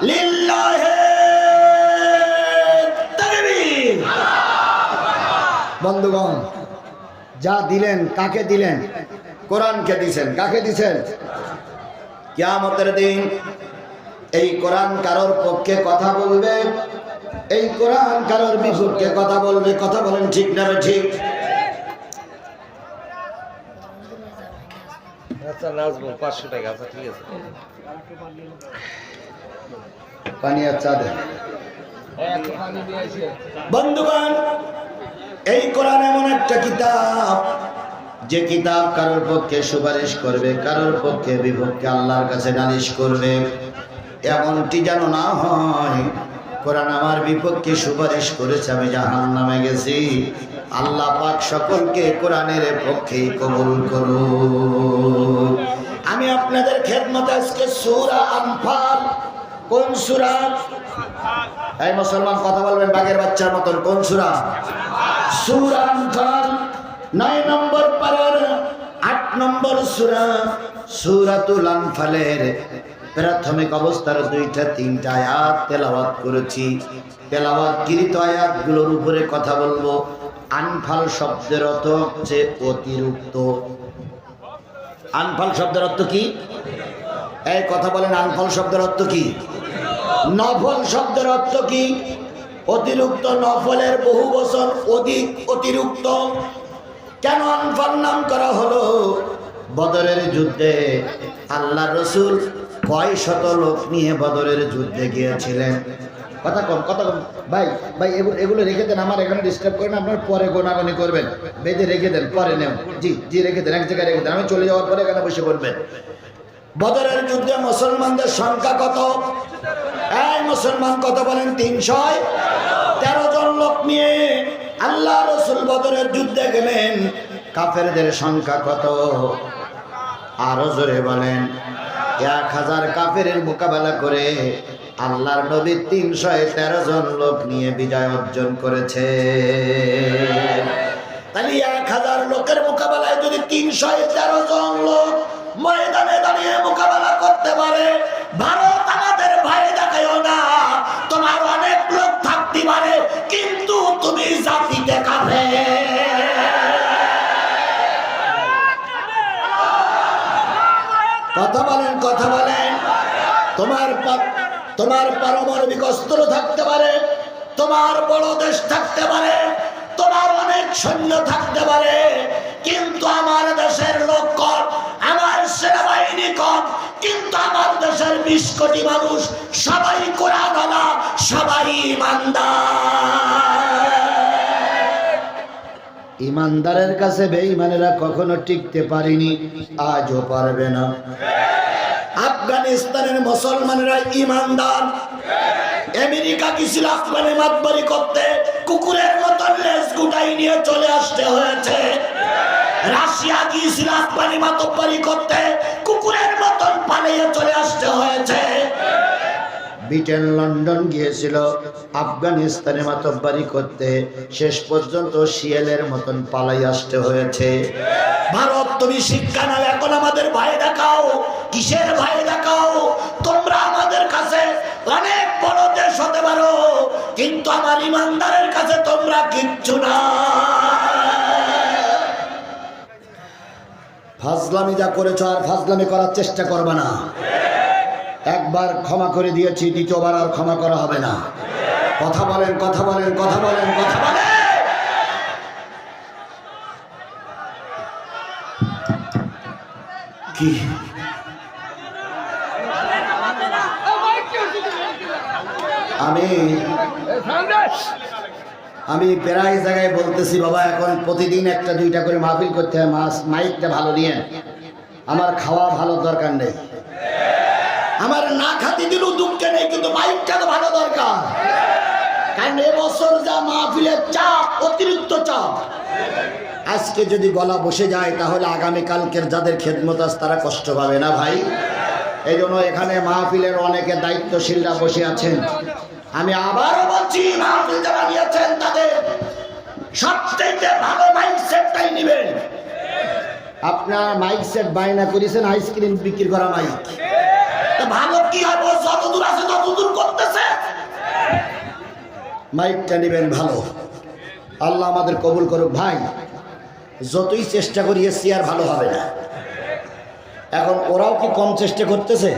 লিল্লাহে তাকবীর। বন্ধুগণ, যা দিলেন কাকে দিলেন? কোরআনকে দিয়েছেন। কাকে দিয়েছেন? কিয়ামতের দিন এই কোরআন কারোর পক্ষে কথা বলবে, এই কোরআন কারোর বিপক্ষে কথা বলবে। কথা বলেন ঠিক না ঠিক? আচ্ছা নাজবো 500 টাকা। আচ্ছা ঠিক আছে, পানি আর চা দেন। বন্ধুগণ, এই কোরআন এমন একটা কিতাব, যে কিতাব কারোর পক্ষে সুপারিশ করবে, কারোর পক্ষে বিপক্ষে আল্লাহর কাছে নালিশ করবে। এমনটি যেন না হয় কোরআন আমার বিপক্ষে সুপারিশ করেছে, আমি জাহান্নামে গেছি। আল্লাহ পাক সকলকে কোরআনের পক্ষেই কবুল করুন। আমি আপনাদের খেদমতে আজকে সূরা আনফাল, কোন সূরা? এই মুসলমান কথা বলবেন বাঘের বাচ্চার মতন। কোন সূরা? সূরা আনফাল 9 নম্বর পারার 8 নম্বর সূরা, সূরাতুল আনফালের প্রাথমিক অবস্থার 2টা 3টা আয়াত তেলাওয়াত করেছি। তেলাওয়াতকৃত আয়াতগুলোর উপরে কথা বলবো। আনফাল শব্দের অর্থ হচ্ছে অতিরিক্ত। আনফাল শব্দের অর্থ কি? এই কথা বলেন, আনফাল শব্দের অর্থ কি? নফল শব্দের অর্থ কি? অতিরিক্ত। নফলের বহু বচন অধিক, অতিরিক্ত। কেন আনফাল নাম করা হলো? বদরের যুদ্ধে আল্লাহ রসুল কয় শত লোক নিয়ে বদরের যুদ্ধে গিয়েছিলেন? কথা কম, কথা কম। ভাই ভাই এগুলো রেখে দেন, আমার এখানে ডিস্টার্ব করেন। আপনার পরে গোনাগুনি করবেন, বেঁধে রেখে দেন, পরে নেন। জি জি রেখে দেন, এক জায়গায় রেখে দেন। আমি চলে যাওয়ার পরে এখানে বসে করবেন। বদরের যুদ্ধে মুসলমানদের সংখ্যা কত? এই মুসলমান কত বলেন? 313 জন লোক নিয়ে আল্লাহ রসুল বদরের যুদ্ধে গেলেন। কাফেরদের সংখ্যা কত? আরো জোরে বলেন। 1000 কাফেরের মোকাবেলা করে আল্লাহর নবী 313 জন লোক নিয়ে বিজয় অর্জন করেছে। তাহলে 1000 লোকের মোকাবেলায় যদি 313 জন লোক ময়দানে দাঁড়িয়ে মোকাবেলা করতে পারে, ভারত আমাদের ভয় দেখায়ও না। তোমার অনেক লোক থাকতে পারে, কিন্তু তুমি জাতিতে কাফের। কথা বলেন, কথা বলেন। তোমার পারমাণবিক অস্ত্র থাকতে পারে, তোমার বড় দেশ থাকতে পারে, তোমার অনেক সৈন্য থাকতে পারে, কিন্তু আমার দেশের লোক কম, আমার সেনাবাহিনী কম, কিন্তু আমার দেশের 20 কোটি মানুষ সবাই কোরআনওয়ালা, সবাই ইমানদার। ইমানদারের কাছে বেঈমানেরা কখনো টিকতে পারেনি, আজও পারবে না। আফগানিস্তানের মুসলমানেরা ইমানদার। আমেরিকা গিয়েছিল আফগানে মাতবারি করতে, কুকুরের মতন লেজ গুটাই নিয়ে চলে আসতে হয়েছে। রাশিয়া গিয়েছিল আফগানি মাতবারি করতে, কুকুরের মতন পালিয়ে চলে আসতে হয়েছে। ব্রিটেন, লন্ডন গিয়েছিল আফগানিস্তানে মাতব্বারি করতে, শেষ পর্যন্ত শিয়ালের মতন পালাই আসতে হয়েছে। ভারত, তুমি শিক্ষা নাও, এখন আমাদের ভয় দেখাও। কিসের ভয় দেখাও? তোমরা আমাদের কাছে অনেক বড় দেশ হতে পারো, কিন্তু আমার ইমানদারের কাছে তোমরা কিচ্ছু না। ফাজলামি যা করেছ আর ফাজলামি করার চেষ্টা করবে না। একবার ক্ষমা করে দিয়েছি, দ্বিতীয়বার আর ক্ষমা করা হবে না। কথা বলেন, কথা বলেন, কথা বলেন, কথা বলেন। কি আমি প্রায় জায়গায় বলতেছি, বাবা এখন প্রতিদিন 1-2টা করে মাহফিল করতে হয়। মাইকটা ভালো নিয়ে, আমার খাওয়া ভালো দরকার নেই, আমার না খাতি দিলেও দুঃখে নেই, কিন্তু মাইকটা তো ভালো দরকার। কারণ এবছর যা মাহফিলের চাপ, অতিরিক্ত চাপ। আজকে যদি গলা বসে যায় তাহলে আগামীকালকের যাদের খেদমত আছে তারা কষ্ট পাবে না ভাই। এই জন্য এখানে মাহফিলের অনেকে দায়িত্বশীলরা বসে আছেন। আমি আবারও বলছি, মাহফিল যারা নিয়েছেন তাদের সবচেয়ে ভালো মাইক সেটটাই নেবেন। আপনার মাইক সেট বায়না করেছেন আইসক্রিম বিক্রি করা মাইক, ভালো কি হবে? যতদূর আছে ততদূর করতেছে। মাইকটা নেবেন ভালো। আল্লাহ আমাদের কবুল করুক। ভাই যতই চেষ্টা করি এসছি আর ভালো হবে না। এখন ওরাও কি কম চেষ্টা করতেছে?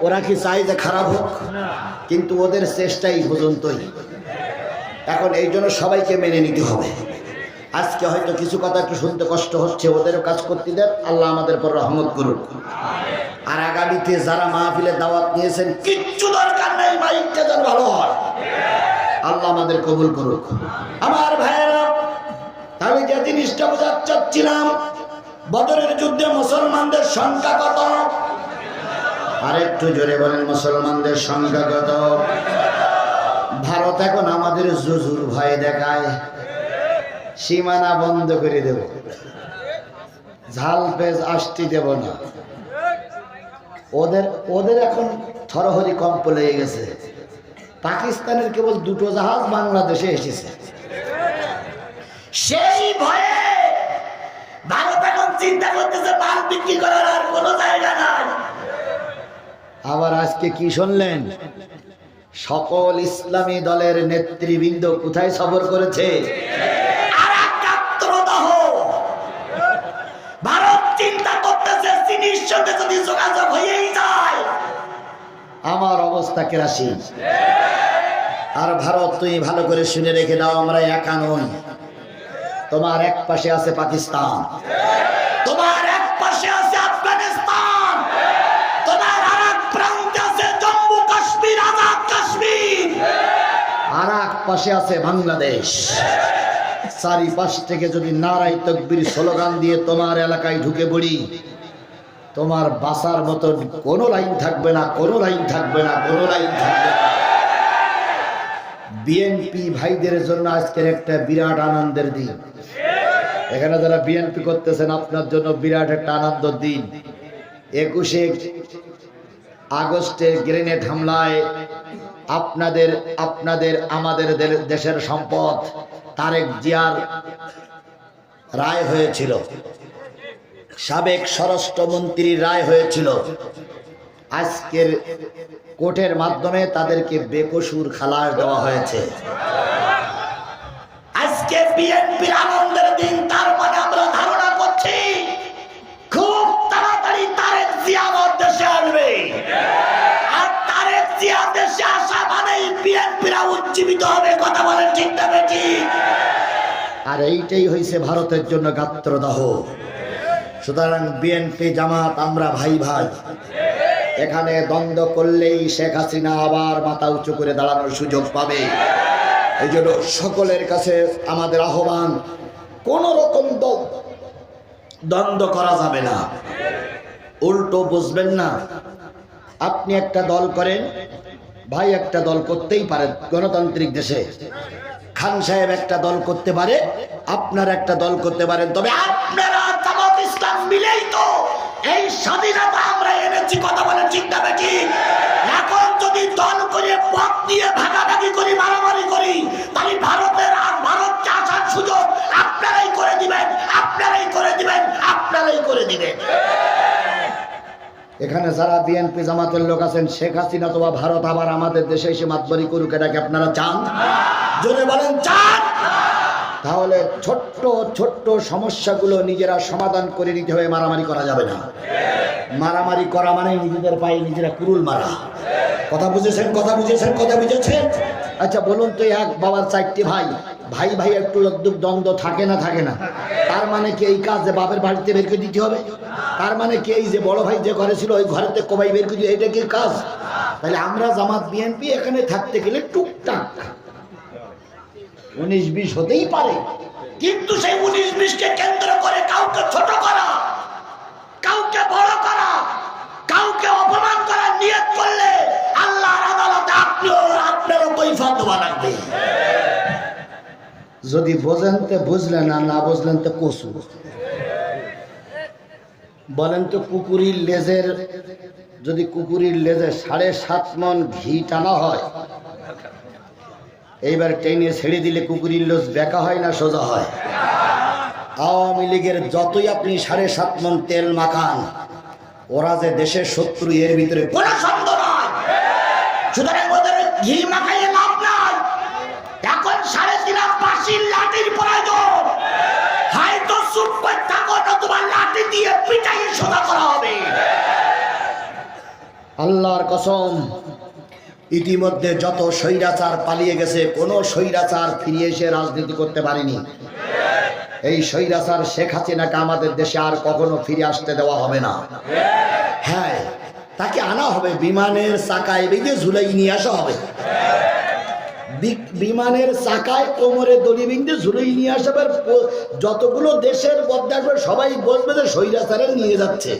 ওরা কি চাই যে খারাপ হোক? কিন্তু ওদের চেষ্টাই পর্যন্তই। এখন এই জন্য সবাইকে মেনে নিতে হবে। আজকে হয়তো কিছু কথা একটু শুনতে কষ্ট হচ্ছে, ওদেরও কাজ করতে দেন। আল্লাহ আমাদের পর রহমত করুক। আর আগামীতে যারা মাহফিলের দাওয়াত নিয়েছেন, কিচ্ছু দরকার নেই, মাইকটা যেন ভালো হয়। আল্লাহ আমাদের কবুল করুক। আমার ভাইয়েরা, আমি যে জিনিসটা বোঝাতে চাচ্ছিলাম, বদরের যুদ্ধে মুসলমানদের সংখ্যা কত? আরেকটু জোরে বলেন, মুসলমানদের সংখ্যা কত? ভারত এখন আমাদের জুজুর ভয় দেখায়, সীমানা বন্ধ করে দেব, ঝাল পেজ আসতে দেব না। ওদের এখন থরহরি কম্প লেগে গেছে। পাকিস্তানের কেবল 2টো জাহাজ বাংলাদেশে এসেছে, সেই ভয়ে ভারত এখন চিন্তা করতেছে মাল বিক্রি করার আর কোনো জায়গা নাই। আবার আজকে কি শুনলেন? সকল ইসলামী দলের নেতৃবৃন্দ কোথায় সফর করেছে? আর একাত্রদাহ। ভারত চিন্তা করতেছে চীনের সঙ্গে যদি যোগাযোগ হয়েই যায় আমার অবস্থা কেরাসিন। আর ভারত, তুমি ভালো করে শুনে রেখে দাও, আমরা একা নই। তোমার এক পাশে আছে পাকিস্তান, তোমার এক পাশে আছে আফগানিস্তান, তোমার আর এক প্রান্তে আছে জম্মু কাশ্মীর, আজাদ কাশ্মীর, আর এক পাশে আছে বাংলাদেশ। চারিপাশ থেকে যদি নারাই তাকবীর স্লোগান দিয়ে তোমার এলাকায় ঢুকে পড়ি, তোমার বাঁচার মতন কোনো লাইন থাকবে না, কোনো লাইন থাকবে না, কোনো লাইন থাকবে না। বিএনপি ভাইদের জন্য আজকের একটা বিরাট আনন্দের দিন। এখানে যারা বিএনপি করতেছেন আপনার জন্য বিরাট একটা আনন্দের দিন। 21শে আগস্টে গ্রেনেড হামলায় আমাদের দেশের সম্পদ তারেক জিয়ার রায় হয়েছিল, সাবেক স্বরাষ্ট্রমন্ত্রীর রায় হয়েছিল। আজকের কোর্টের মাধ্যমে তাদেরকে বেকসুর খালাস দেওয়া হয়েছে। আজকে বিএনপির আনন্দের দিন, তার মানে আমরা ধারণা করছি খুব তাড়াতাড়ি তারেক জিয়া আমার দেশে আসবে। আর তারেক জিয়া দেশে আসা মানেই বিএনপিরা উজ্জীবিত হবে। কথা বলেন ঠিক না বেটি? আর এইটাই হয়েছে ভারতের জন্য গাত্রদাহ। সুতরাং বিএনপি জামাত আমরা ভাই ভাই। এখানে দ্বন্দ্ব করলেই শেখ হাসিনা আবার মাথা উঁচু করে দাঁড়ানোর সুযোগ পাবে। এই জন্য সকলের কাছে আমাদের আহ্বান, কোন রকম দ্বন্দ্ব করা যাবে না। উল্টো বুঝবেন না। আপনি একটা দল করেন, ভাই একটা দল করতেই পারেন গণতান্ত্রিক দেশে। খান সাহেব একটা দল করতে পারে, আপনার একটা দল করতে পারেন, তবে আপনারা জামাত ইসলাম মিলেই তো এই স্বাধীনতা আমরা এনেছি। কথা বলেন ঠিক না বেটি? এখন যদি দল করে পথ দিয়ে ভাগাভাগি করি, মারামারি করি, তাহলে ভারতকে আসার সুযোগ আপনারাই করে দিবেন, আপনারাই করে দিবেন, আপনারাই করে দিবেন। এখানে যারা বিএনপি জামাতের লোক আছেন, শেখ হাসিনা অথবা ভারত আবার আমাদের দেশে এসে মাতবরি করুক, এটাকে আপনারা চান? জোরে বলেন চান? তাহলে ছোট্ট ছোট্ট সমস্যাগুলো নিজেরা সমাধান করে নিতে হবে, মারামারি করা যাবে না। মারামারি করা মানে নিজেদের পায়ে নিজেরা কুরুল মারা। কথা বুঝেছেন? কথা বুঝেছেন? কথা বুঝেছেন? আচ্ছা বলুন তো, এক বাবার 4টি ভাই, ভাই ভাই একটু দ্বন্দ্ব থাকে না? থাকে না? তার মানে কি এই কাজ যে বাপের বাড়িতে বের করে দিতে হবে? তার মানে কি এই যে বড় ভাই যে ঘরে ছিল ওই ঘরেতে কোবাই বের করে দিতে, এটা কি কাজ? তাহলে আমরা জামাত বিএনপি এখানে থাকতে গেলে টুকটাক 19-20 হতেই পারে, কিন্তু সেই 19-20কে কেন্দ্র করে কাউকে ছোট করা, কাউকে বড় করা, কাউকে অপমান করার নিয়ত করলে আল্লাহর আদালতে আপনারও কৈফিয়ত দেওয়া লাগবে। যদি বোঝেন তো বুঝলেন, আর না বুঝলেন তো কসু। বলেন তো, যদি কুকুরের লেজে 7.5 মণ ঘি টানা হয়, এইবার টেনে ছেড়ে দিলে কুকুরের লেজ বেঁকা হয় না সোজা হয়? আওয়ামী লীগের যতই আপনি 7.5 মণ তেল মাখান, ওরা যে দেশের শত্রু এর ভিতরে কোনো সন্দেহ নাই। সুতরাং ওদের ঘি মাখাইয়ে লাভ নাই। এখন 3.5 ফাঁসির লাঠির প্রয়োজন। হয়তো চুপ করে থাকো, নতুবা লাঠি দিয়ে পিটাইয়ে সোজা করা হবে। আল্লাহর কসম, ইতিমধ্যে যত স্বৈরাচার পালিয়ে গেছে, কোন স্বৈরাচার ফিরে এসে রাজনীতি করতে পারেনি। এই স্বৈরাচার শেখ হাসিনাকে আমাদের দেশে আর কখনো ফিরে আসতে দেওয়া হবে না। হ্যাঁ, তাকে আনা হবে, বিমানের চাকায় বেঁধে ঝুলাই নিয়ে আসা হবে। বিমানের চাকায় কোমরে দড়ি বেঁধে ঝুলাই নিয়ে আসবে। যতগুলো দেশের মধ্যে আসবে সবাই বলবে যে স্বৈরাচারে নিয়ে যাচ্ছে।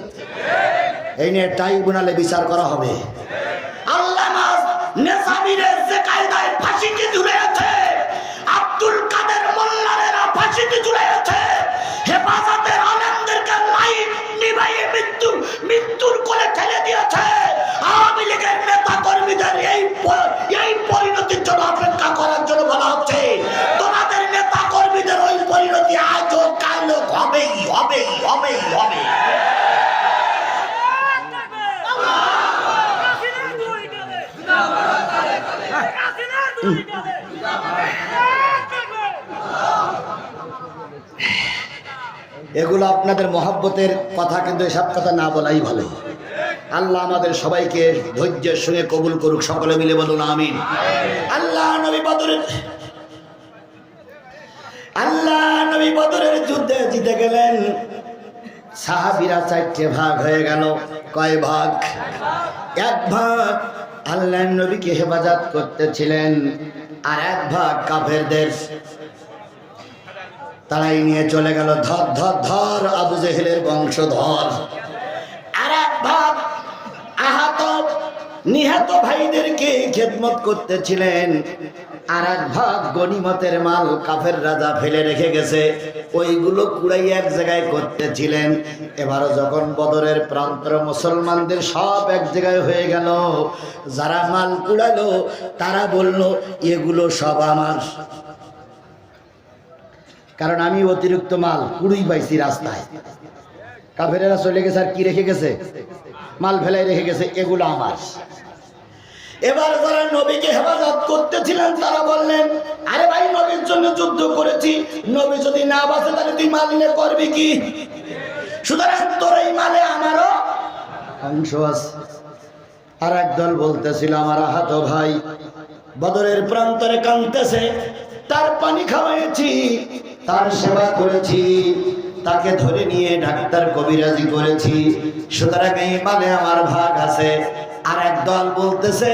এই নিয়ে ট্রাইব্যুনালে বিচার করা হবে। নেজামীরের যে কায়দায় ফাঁসিতে ঝুলিয়েছে, আব্দুল কাদের মোল্লারেরা ফাঁসিতে ঝুলিয়েছে, হেফাজতের আলেমদেরকে লাইন নিভাইয়ে মৃত্যুর কোলে ঠেলে দিয়েছে। আওয়ামী লীগের নেতা কর্মীদের এই পরিণতির জন্য অপেক্ষা করার জন্য বলা হচ্ছে, তোমাদের নেতা কর্মীদের ওই পরিণতি আজ হোক কাল হোক হবেই হবেই হবেই হবে। এগুলো আপনাদের মহব্বতের কথা, কিন্তু এসব কথা না বলাই ভালো। আল্লাহ আমাদের সবাইকে ধৈর্যের সঙ্গে কবুল করুক, সকলে মিলে বলুন আমিন। আল্লাহ নবী বদরের যুদ্ধে জিতে গেলেন। সাহাবীরা 4টে ভাগ হয়ে গেল। কয় ভাগ? এক ভাগ আল্লাহ নবীকে হেফাজত করতেছিলেন, আর এক ভাগ কাফেরদের তারাই নিয়ে চলে গেল। ধর ধর ধর আবু জেহেলের বংশধর। আর এক ভাগ আহত নিহত ভাইদেরকে খেদমত করতেছিলেন। আর এক ভাগ গনিমতের মাল কাফের রাজা ফেলে রেখে গেছে, ওইগুলো কুড়াই এক জায়গায় করতেছিলেন। এবারও যখন বদরের প্রান্তর মুসলমানদের সব এক জায়গায় হয়ে গেল, যারা মাল কুড়ালো তারা বলল এগুলো সব আমার, কারণ আমি অতিরিক্ত মাল কুড়িই পাইছি রাস্তায়। কাফেরেরা চলে গেছে, আর কি রেখে গেছে? মাল ফেলাই রেখে গেছে, এগুলো আমার। এবার যারা নবীকে হেফাজত করতেছিলেন তারা বললেন, আরে ভাই নবীর জন্য যুদ্ধ করেছি, নবী যদি না বাঁচে তাহলে তুই মাল নিয়ে করবি কি? সুতরাং তোর এই মালে আমারও অংশ আছে। আর একদল বলতেছিল, আমার আহত ভাই বদরের প্রান্তরে কাঁদতেছে, তার পানি খাওয়াইছি, তার সেবা করেছি, তাকে ধরে নিয়ে ডাক্তার কবিরাজি করেছি, সুতরাং এই মালে আমার ভাগ আছে। আর এক দল বলতেছে,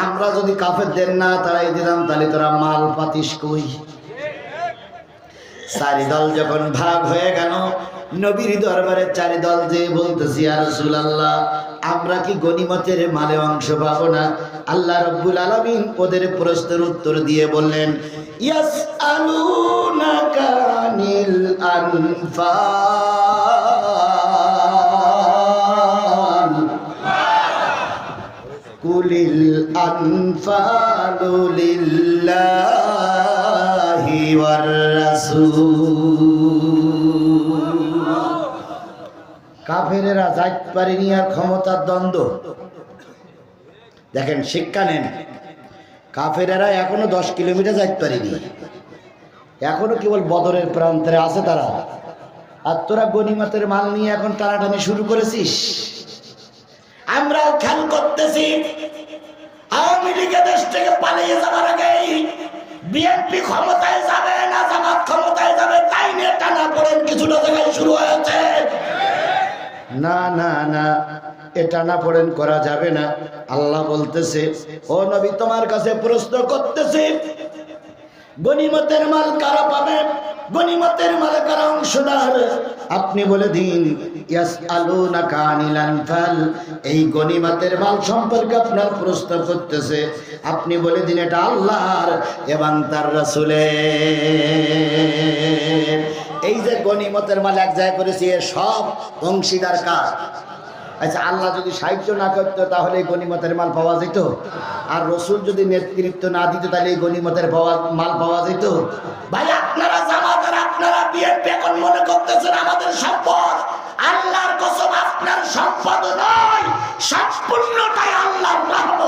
আমরা যদি কাফেরদের না তারাই দিলাম তাহলে তোরা মাল পাতিস কই? 4 দল যখন ভাগ হয়ে গেল, নবীর দরবারে 4 দল যে বলতেছি, ইয়া রাসূলুল্লাহ আমরা কি গনিমতের মালে অংশ পাবো না? আল্লাহ রাব্বুল আলামিন ওদের প্রশ্নের উত্তর দিয়ে বললেন, ইয়াসআলুনাকা আনিল আনফাল কুলিল আনফালু লিল্লাহি ওয়ার রাসূল। কাফেরেরা যাইতে পারেনি আর ক্ষমতার দ্বন্দ্ব। দেখেন, শিক্ষা নেন, কাফেরেরা এখনো 10 কিলোমিটার যাইতে পারেনি, এখনো কেবল বদরের প্রান্তরে আছে তারা। আর তোরা গনিমতের মাল নিয়ে এখন টানাটানি শুরু করেছিস। আমরাও খেয়াল করতেছি, আওয়ামী লীগের দেশ থেকে পালিয়ে যাবার আগেই বিএনপি ক্ষমতায় যাবে না জামাত ক্ষমতায় যাবে, তাই নিয়ে টানা পড়েন কিছুটা জায়গায় শুরু হয়েছে। না না না, এ টানা পড়েন করা যাবে না। আল্লাহ বলতেছে, ও নবী তোমার কাছে প্রশ্ন করতেছি, গনিমতের মাল কারা পাবে? গনিমতের মাল কারা অংশদার? আপনি বলে দিন। ইয়াসআলুনাকা আনিল আনফাল, এই গনিমতের মাল সম্পর্কে আপনার প্রশ্ন করতেছে, আপনি বলে দিন এটা আল্লাহর এবং তার রাসূলের। এই যে গনিমতের মাল এক জায়গায় করেছি, এর সব অংশীদার কার? আচ্ছা, আল্লাহ যদি সাহায্য না করতো তাহলে এই গনিমতের মাল পাওয়া যেত? আর রসুল যদি নেতৃত্ব না দিত তাহলে এই গনিমতের মাল পাওয়া যেত? ভাই, আপনারা জামাতের, আপনারা বিএনপি এখন মনে করতেছেন আমাদের সম্পদ। আল্লাহর কসম, আপনার সম্পদ নয়, সম্পূর্ণটাই আল্লাহর রহমত।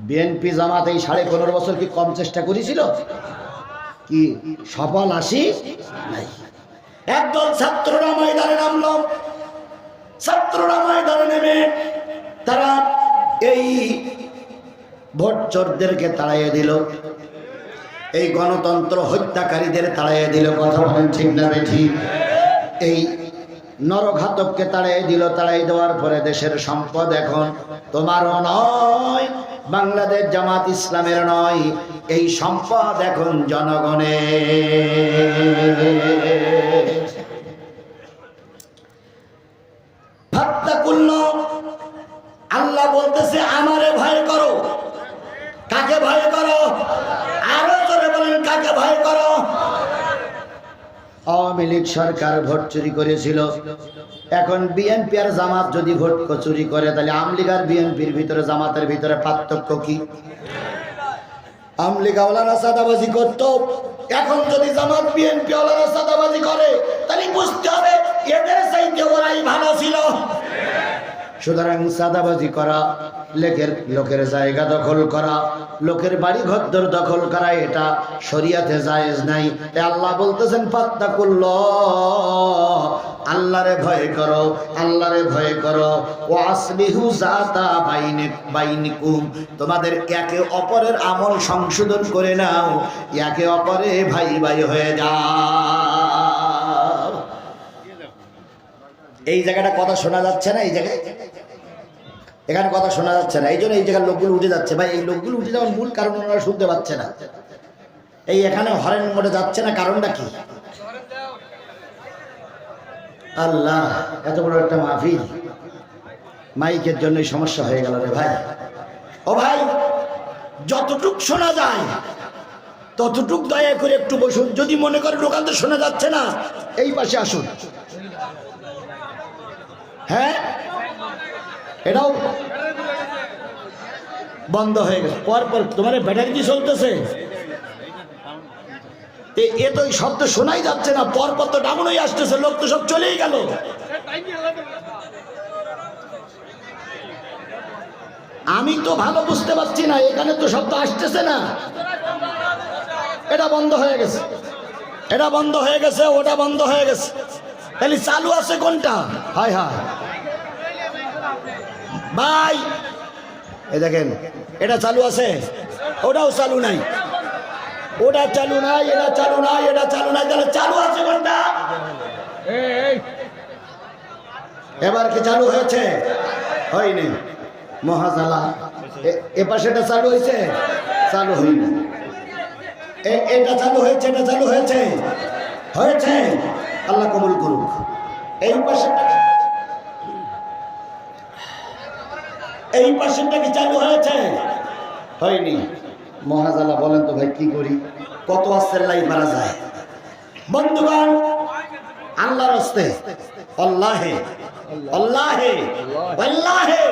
বিএনপি জামাত এই 15.5 বছর কি কম চেষ্টা করেছিল? কি সফল আসি নাই? একদল ছাত্ররা ময়দানে নামল। ছাত্ররা ময়দানে নেমে তারা এই ভোট চোরদেরকে তাড়াইয়ে দিল, এই গণতন্ত্র হত্যাকারীদের তাড়াইয়ে দিল। কথা বলেন ঠিক না বেঠি? এই নরঘাতককে তাড়াইয়ে দিল। তাড়াই দেওয়ার পরে দেশের সম্পদ এখন তোমারও নয়, বাংলাদেশ জামাত ইসলামের নয়, এই সম্পদ এখন জনগণের। আল্লাহ বলতেছে, আমারে ভয় করো। কাকে ভয় করো? আরো জোরে বলেন, কাকে ভয় করো? আওয়ামী লীগ সরকার ভোট চুরি করেছিল, এখন বিএনপি আর জামাত যদি ভোট চুরি করে তাহলে আওয়ামী লীগ আর বিএনপির ভিতরে, জামাতের ভিতরে পার্থক্য কি? আওয়ামী লীগ ওয়ালারা চাঁদাবাজি করতো, এখন যদি জামাত বিএনপি ওয়ালারা চাঁদাবাজি করে তাহলে বুঝতে হবে এদের চাইতে ওরাই ভালো ছিল। সুতরাং সাদাবাজি করা, লোকের জায়গা দখল করা, লোকের বাড়ি ঘর দখল করা এটা শরীয়তে জায়েজ নাই। তাই আল্লাহ বলতেছেন ফাত্তাকুল্লাহ, আল্লাহরে ভয় করো, আল্লাহরে ভয় করো। ওয়া আসলিহু যাতা বাইনিকুম, তোমাদের একে অপরের আমল সংশোধন করে নাও, একে অপরে ভাই ভাই হয়ে যাও। এই জায়গাটা কথা শোনা যাচ্ছে না, এই জায়গায় এখানে কথা শোনা যাচ্ছে না, এই জন্য এই জায়গার লোকগুলো উঠে যাচ্ছে। ভাই এই লোকগুলো উঠে যাওয়ার মূল কারণ ওনারা শুনতে পাচ্ছে না। এই এখানে হরেন মোড়ে যাচ্ছে না, কারণটা কি? আল্লাহ, এত বড় একটা মাহফিল, মাইকের জন্যই সমস্যা হয়ে গেল রে ভাই। ও ভাই, যতটুক শোনা যায় ততটুক দয়া করে একটু বসুন। যদি মনে করেন ওখান থেকে শোনা যাচ্ছে না, এই পাশে আসুন। হ্যাঁ, এটাও বন্ধ হয়ে গেছে। পরপর তোমার ব্যাটারি কি চলতেছে? এ তো এই শব্দ শোনাই যাচ্ছে না, পরপর তো ডাউন হয়ে আসতেছে, লোক তো সব চলেই গেল। আমি তো ভালো বুঝতে পারছি না, এখানে তো শব্দ আসতেছে না। এটা বন্ধ হয়ে গেছে, এটা বন্ধ হয়ে গেছে, ওটা বন্ধ হয়ে গেছে। তাহলে চালু আছে কোনটা? হায় হায় ভাই, এই দেখেন এটা চালু আছে, ওটাও চালু নাই, ওটা চালু নাই, এটা চালু নাই, এটা চালু নাই, তাহলে চালু আছে কোনটা? এবার কি চালু হয়েছে? হয়নি, মহাজালা। এ পাশেটা চালু হয়েছে? চালু হয়নি। এটা চালু হয়েছে, এটা চালু হয়েছে, হয়েছে, আল্লাহ কবুল করুক। এই পাশেটা, এই পাশেরটা কি চালু হয়েছে? হয়নি, মহাজালা। বলেন তো ভাই কি করি? কত আস্তের লাই মারা যায় বন্ধুগণ। আল্লাহর রাস্তে, আল্লাহে আল্লাহে আল্লাহে,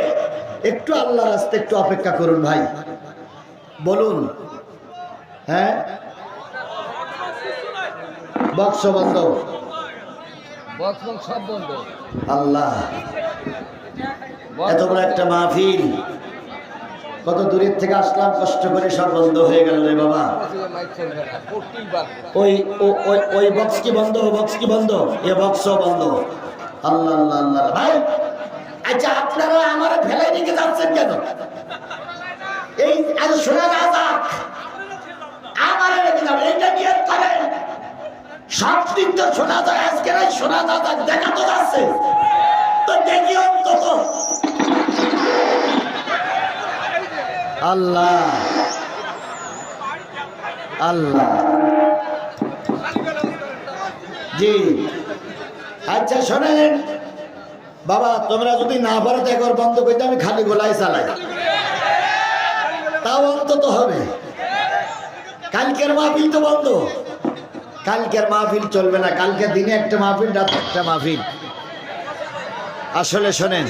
একটু আল্লাহর রাস্তে একটু অপেক্ষা করুন ভাই। বলুন, হ্যাঁ, বক্স বন্ধ, সব বন্ধ। আল্লাহ, এত বড় একটা মাহফিল, কত দূরের থেকে আসলাম কষ্ট করে, সব বন্ধ হয়ে গেল রে বাবা। ওই বক্স কি বন্ধ? বক্স কি বন্ধ? এ বক্স বন্ধ। আল্লাহ আল্লাহ আল্লাহ। ভাই আচ্ছা, আপনারা আমার ফেলাই রেখে যাচ্ছেন কেন? এই আজ শোনা না যাক, আমার রেখে যাবেন, এইটা নিয়ে করেন। সব দিন তো শোনা যায়, আজকে নাই শোনা না যাক, দেখা তো যাচ্ছে, তো দেখি অন্তত। আল্লাহ আল্লাহ, জি আচ্ছা শোনেন বাবা, তোমরা যদি না পারো তো একবার বন্ধ করতে, আমি খালি গোলায় চালাই, তাও অন্তত হবে। কালকের মাহফিল তো বন্ধ, কালকের মাহফিল চলবে না, কালকে দিনে একটা মাহফিল, রাতে একটা মাহফিল। আসলে শোনেন,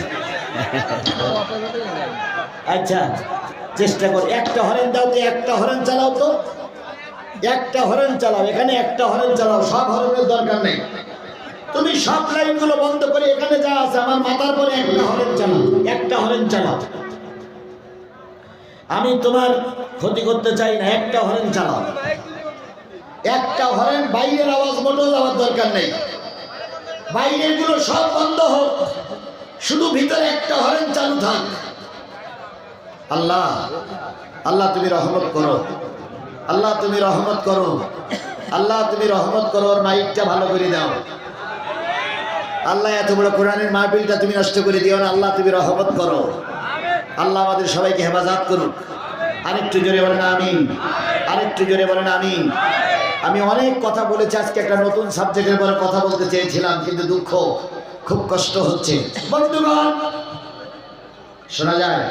আচ্ছা চেষ্টা করি, একটা হরেন দাও তো, একটা হরেন চালাও তো, একটা হরেন চালাও, এখানে একটা হরেন চালাও, সব হরেনের দরকার নেই। তুমি সব লাইনগুলো বন্ধ করে এখানে যা আছে আমার মাথার পরে একটা হরেন চালাও, একটা হরেন চালাও। আমি তোমার ক্ষতি করতে চাই না, একটা হরেন চালাও, একটা হরেন। বাইরের আওয়াজ মোটেও যাওয়ার দরকার নেই, বাইরের গুলো সব বন্ধ হোক, শুধু ভিতরে একটা হরেন চালু থাক। আল্লাহ আল্লাহ তুমি রহমত করো, আল্লাহ তুমি রহমত করো, আল্লাহ তুমি রহমত করো। ওর মাইকটা ভালো করে দাও আল্লাহ, এত বড় কোরআনের মাহফিলটা তুমি নষ্ট করে দিও না, আল্লাহ তুমি রহমত করো। আল্লাহ আমাদের সবাইকে হেফাজত করুক। আরেকটু জোরে বলেন আমিন, আরেকটু জোরে বলেন আমিন। আমি অনেক কথা বলেছি, আজকে একটা নতুন সাবজেক্টের পরে কথা বলতে চেয়েছিলাম, কিন্তু দুঃখ, খুব কষ্ট হচ্ছে। বন্ধুগণ শোনা যায়?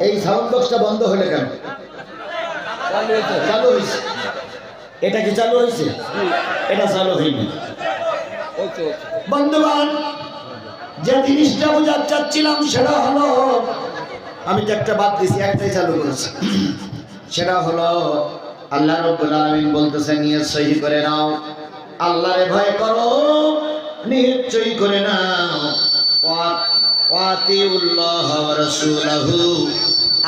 এই সাউন্ড বক্সটা বন্ধ হলে কেন? চালু হয়েছে, এটা কি চালু হয়েছে? এটা চালু হয়নি। বন্ধুগণ যে জিনিসটা বোঝাতে চাচ্ছিলাম সেটা হলো, আমি তো একটা বাদ দিছি, একটাই চালু করেছি। সেটা হলো আল্লাহ রাব্বুল আলামিন বলতেছেন, নিয়ত সহি করে নাও, আল্লাহরে ভয় করো, নিয়ত সহি করে নাও। আতিউল্লাহ ওয়া রাসূলাহু,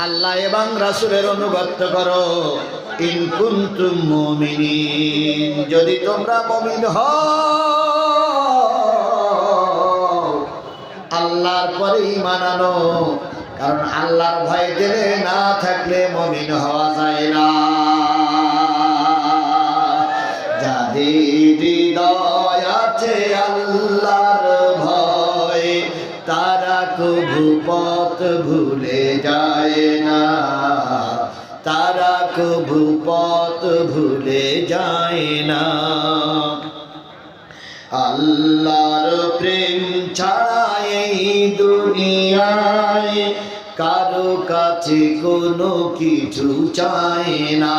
আল্লাহ এবং রাসূলের অনুগত করো। ইন কুনতুম মুমিনিন, যদি তোমরা মুমিন হও। আল্লাহর পরে ঈমান আনো, কারণ আল্লাহর ভয় দিলে না থাকলে মুমিন হওয়া যায় না। যাদের হৃদয় আছে আল্লাহর ভয়, তারা কভু পথ ভুলে যায় না, তারা কভু পথ ভুলে যায় না। আল্লাহর প্রেম ছাড়া এই দুনিয়ায় কারো কাছে কোনো কিছু চায় না।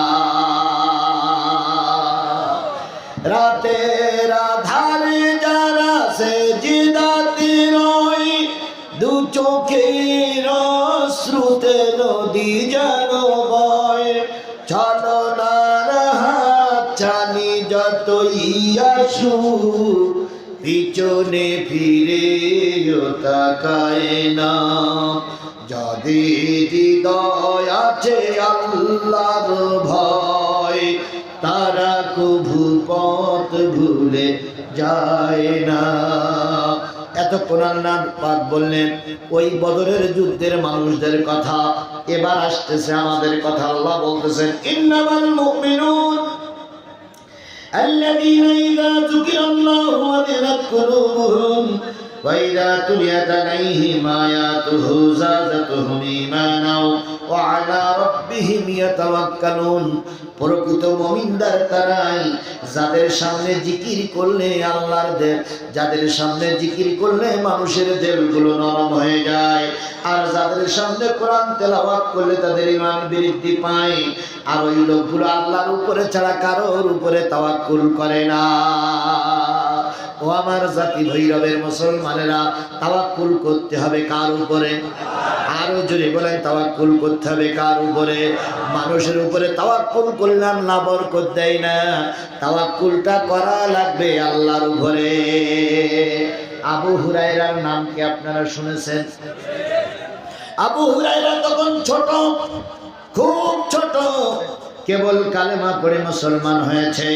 রাতের আধারে যারা সেজদাতে রয়, দু চোখের অশ্রুতে নদী যেন বয়। ছলনার হাত ছানি যতই আসুক, পিছনে ফিরেও তাকায় না। যাদের হৃদয় আছে আল্লাহর ভয়, তারা কভু পথ ভুলে যায় না। এতক্ষণ আল্লাহ পাক বললেন ওই বদরের যুদ্ধের মানুষদের কথা। এবার আসতেছে আমাদের কথা। আল্লাহ বলতেছেন, ইন্নামাল মুমিনুন আল্লাযীনা ইযা যুকিরাল্লাহু ওয়াজিলাত কুলুবুহুম ওয়া ইযা তুলিয়াত আলাইহিম আয়াতুহু যাদাতুহুম ঈমানাও ওয়া আলা রাব্বিহিম ইয়াতাওয়াক্কালুন। প্রকৃত মুমিনদার তারাই যাদের সামনে জিকির করলে আল্লাহর দেব, যাদের সামনে জিকির করলে মানুষের দেহগুলো নরম হয়ে যায়, আর যাদের সামনে কোরআন তেলাওয়াত করলে তাদের ঈমান বৃদ্ধি পায়। আর ওই লোকগুলো আল্লাহর উপরে ছাড়া কারোর উপরে তাওয়াক্কুল করে না। ও আমার জাতি ভৈরবের মুসলমানেরা, তাওয়াক্কুল করতে হবে কার উপরে? আরো জোরে বলেন, তাওয়াক্কুল করতে হবে কার উপরে? মানুষের উপরে তাওয়াক্কুল করলে আল্লাহ বরকত দেয় না, তাওয়াক্কুলটা করা লাগবে আল্লাহর উপরে। আবু হুরায়রার নাম কি আপনারা শুনেছেন? আবু হুরায়রা তখন ছোট, খুব ছোট, কেবল কালেমা পড়ে মুসলমান হয়েছে।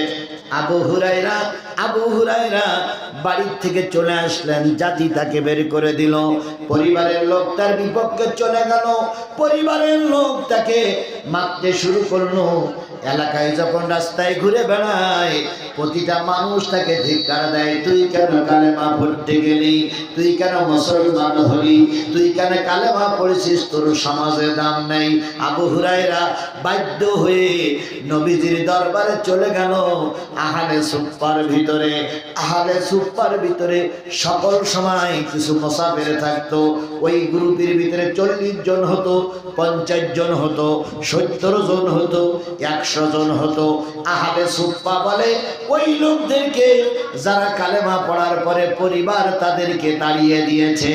আবু হুরায়রা বাড়ির থেকে চলে আসলেন, জাতি তাকে বের করে দিল, পরিবারের লোক তার বিপক্ষে চলে গেল, পরিবারের লোক তাকে মারতে শুরু করলো। এলাকায় যখন রাস্তায় ঘুরে বেড়ায়, প্রতিটা মানুষ তাকে ধিক্কার দেয়, তুই কেন কালেমা পড়তে গেলি, তুই কেন মুসলমান হলি, তুই কেন কালেমা পড়েছিস, তোর সমাজে দাম নেই। আবু হুরায়রা বাধ্য হয়ে নবীজির দরবারে চলে গেল। আহলে সুফার ভিতরে সকল সময় কিছু মুসাফির থাকতো। ওই গ্রুপের ভিতরে 40 জন হতো, 50 জন হতো, 70 জন হতো, 100 জন হতো। আহলে সুফা বলে ওই লোকদেরকে যারা কালেমা পড়ার পরে পরিবার তাদেরকে তাড়িয়ে দিয়েছে।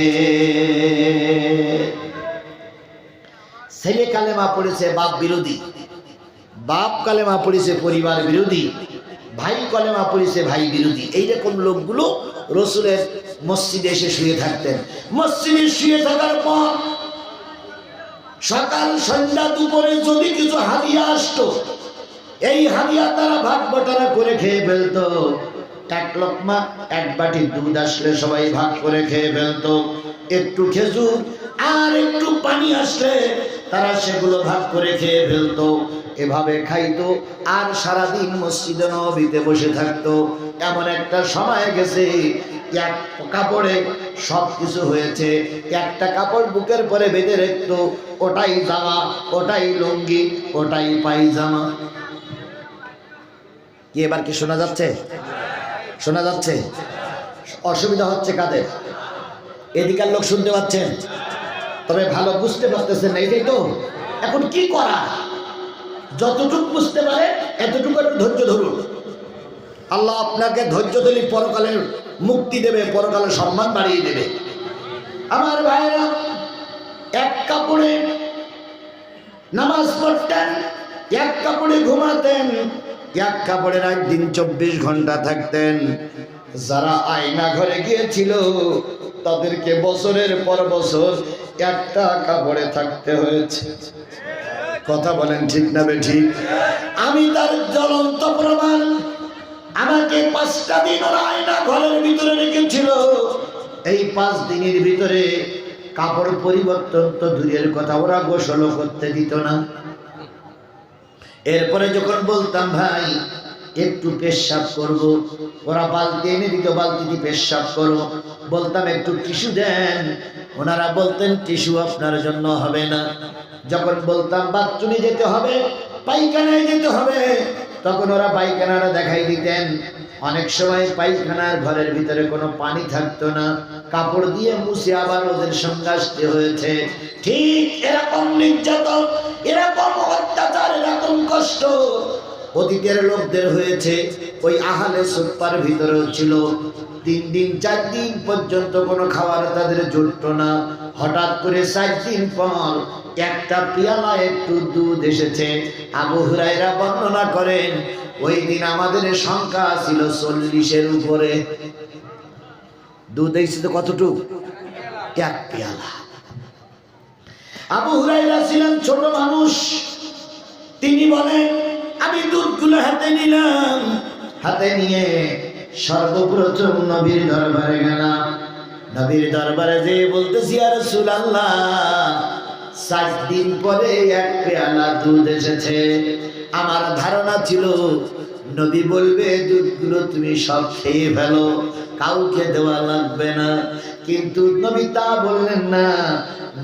ছেলে কালেমা পড়েছে বাপ বিরোধী, বাপ কালেমা পড়েছে পরিবার বিরোধী, ভাই কালেমা পড়েছে ভাই বিরোধী। এইরকম লোকগুলো রসুলের মসজিদে এসে শুয়ে থাকতেন। মসজিদে শুয়ে থাকার পর সকাল সন্ধ্যা দুপুরে যদি কিছু হাদিয়া আসতো, এই হাদিয়া তারা ভাগ বটারা করে খেয়ে ফেলতো। এক লোকমা এক বাটি দুধ আসলে সবাই ভাগ করে খেয়ে ফেলতো। একটু খেজুর আর একটু পানি আসলে তারা সেগুলো ভাগ করে খেয়ে ফেলতো। এভাবে খাইতো আর সারাদিন মসজিদে নববীতে বসে থাকতো। এমন একটা সময় গেছে, এক কাপড়ে সব কিছু হয়েছে। একটা কাপড় বুকের পরে বেঁধে রাখতো, ওটাই জামা, ওটাই লুঙ্গি, ওটাই পায়জামা। কি এবার কি শোনা যাচ্ছে? শোনা যাচ্ছে? অসুবিধা হচ্ছে কাদের? এদিকার লোক শুনতে পাচ্ছেন, তবে ভালো বুঝতে পারতেছেন না, এটাই তো। এখন কি করা? যতটুকু বুঝতে পারে এতটুকু একটু ধৈর্য ধরুন। আল্লাহ আপনাকে ধৈর্য দিলে পরকালের মুক্তি দেবে, পরকালের সম্মান বাড়িয়ে দেবে। আমার ভাইরা এক কাপড়ে নামাজ পড়তেন, এক কাপড়ে ঘুমাতেন, এক কাপড়ে রাত দিন 24 ঘন্টা থাকতেন। যারা আয়না ঘরে গিয়েছিল তাদেরকে বছরের পর বছর একটা কাপড়ে থাকতে হয়েছে। কথা বলেন ঠিক না বেঠিক? আমি তার জ্বলন্ত প্রমাণ। আমাকে 5টা দিন ওরা আয়না ঘরের ভিতরে রেখেছিল। এই 5 দিনের ভিতরে কাপড় পরিবর্তন তো দূরের কথা, ওরা গোসলও করতে দিত না। এরপরে যখন বলতাম ভাই একটু পেশাব করব, ওরা বালতি এনে দিত, বালতিতে পেশাব করো। বলতাম একটু টিস্যু দেন, ওনারা বলতেন টিস্যু আপনার জন্য হবে না। যখন বলতাম বাথরুমে যেতে হবে, পায়খানায় যেতে হবে, তখন ওরা পায়খানাটা দেখাই দিতেন। অনেক সময় পায়খানার ঘরের ভিতরে কোনো পানি থাকতো না, কাপড় দিয়ে মুছে আবার ওদের সঙ্গে আসতে হয়েছে। ঠিক এরকম নির্যাতন, এরকম অত্যাচার, এরকম কষ্ট অতীতের লোকদের হয়েছে। ওই আহলে সুফার ভিতরেও ছিল। 3 দিন 4 দিন পর্যন্ত কোনো খাবার তাদের জুটত না। হঠাৎ করে 4 দিন পর একটা পেয়ালা একটু দুধ এসেছে। আবু হুরায়রা বর্ণনা করেন ওই দিন আমাদের সংখ্যা ছিল 40-এর উপরে। দুধ এসেছে তো কতটুকু? 1 পেয়ালা। আবু হুরায়রা ছিলেন ছোট মানুষ। তিনি বলেন আমি দুধগুলো হাতে নিলাম, হাতে নিয়ে সর্বপ্রথম নবীর দরবারে গেলাম। নবীর দরবারে যেয়ে বলতেছি ইয়া রাসূলুল্লাহ 7 দিন পরে 1 পেয়ালা দুধ এসেছে। আমার ধারণা ছিল নবী বলবে দুধগুলো তুমি সব খেয়ে ফেলো, কাউকে দেওয়া লাগবে না। কিন্তু নবী তা বললেন না।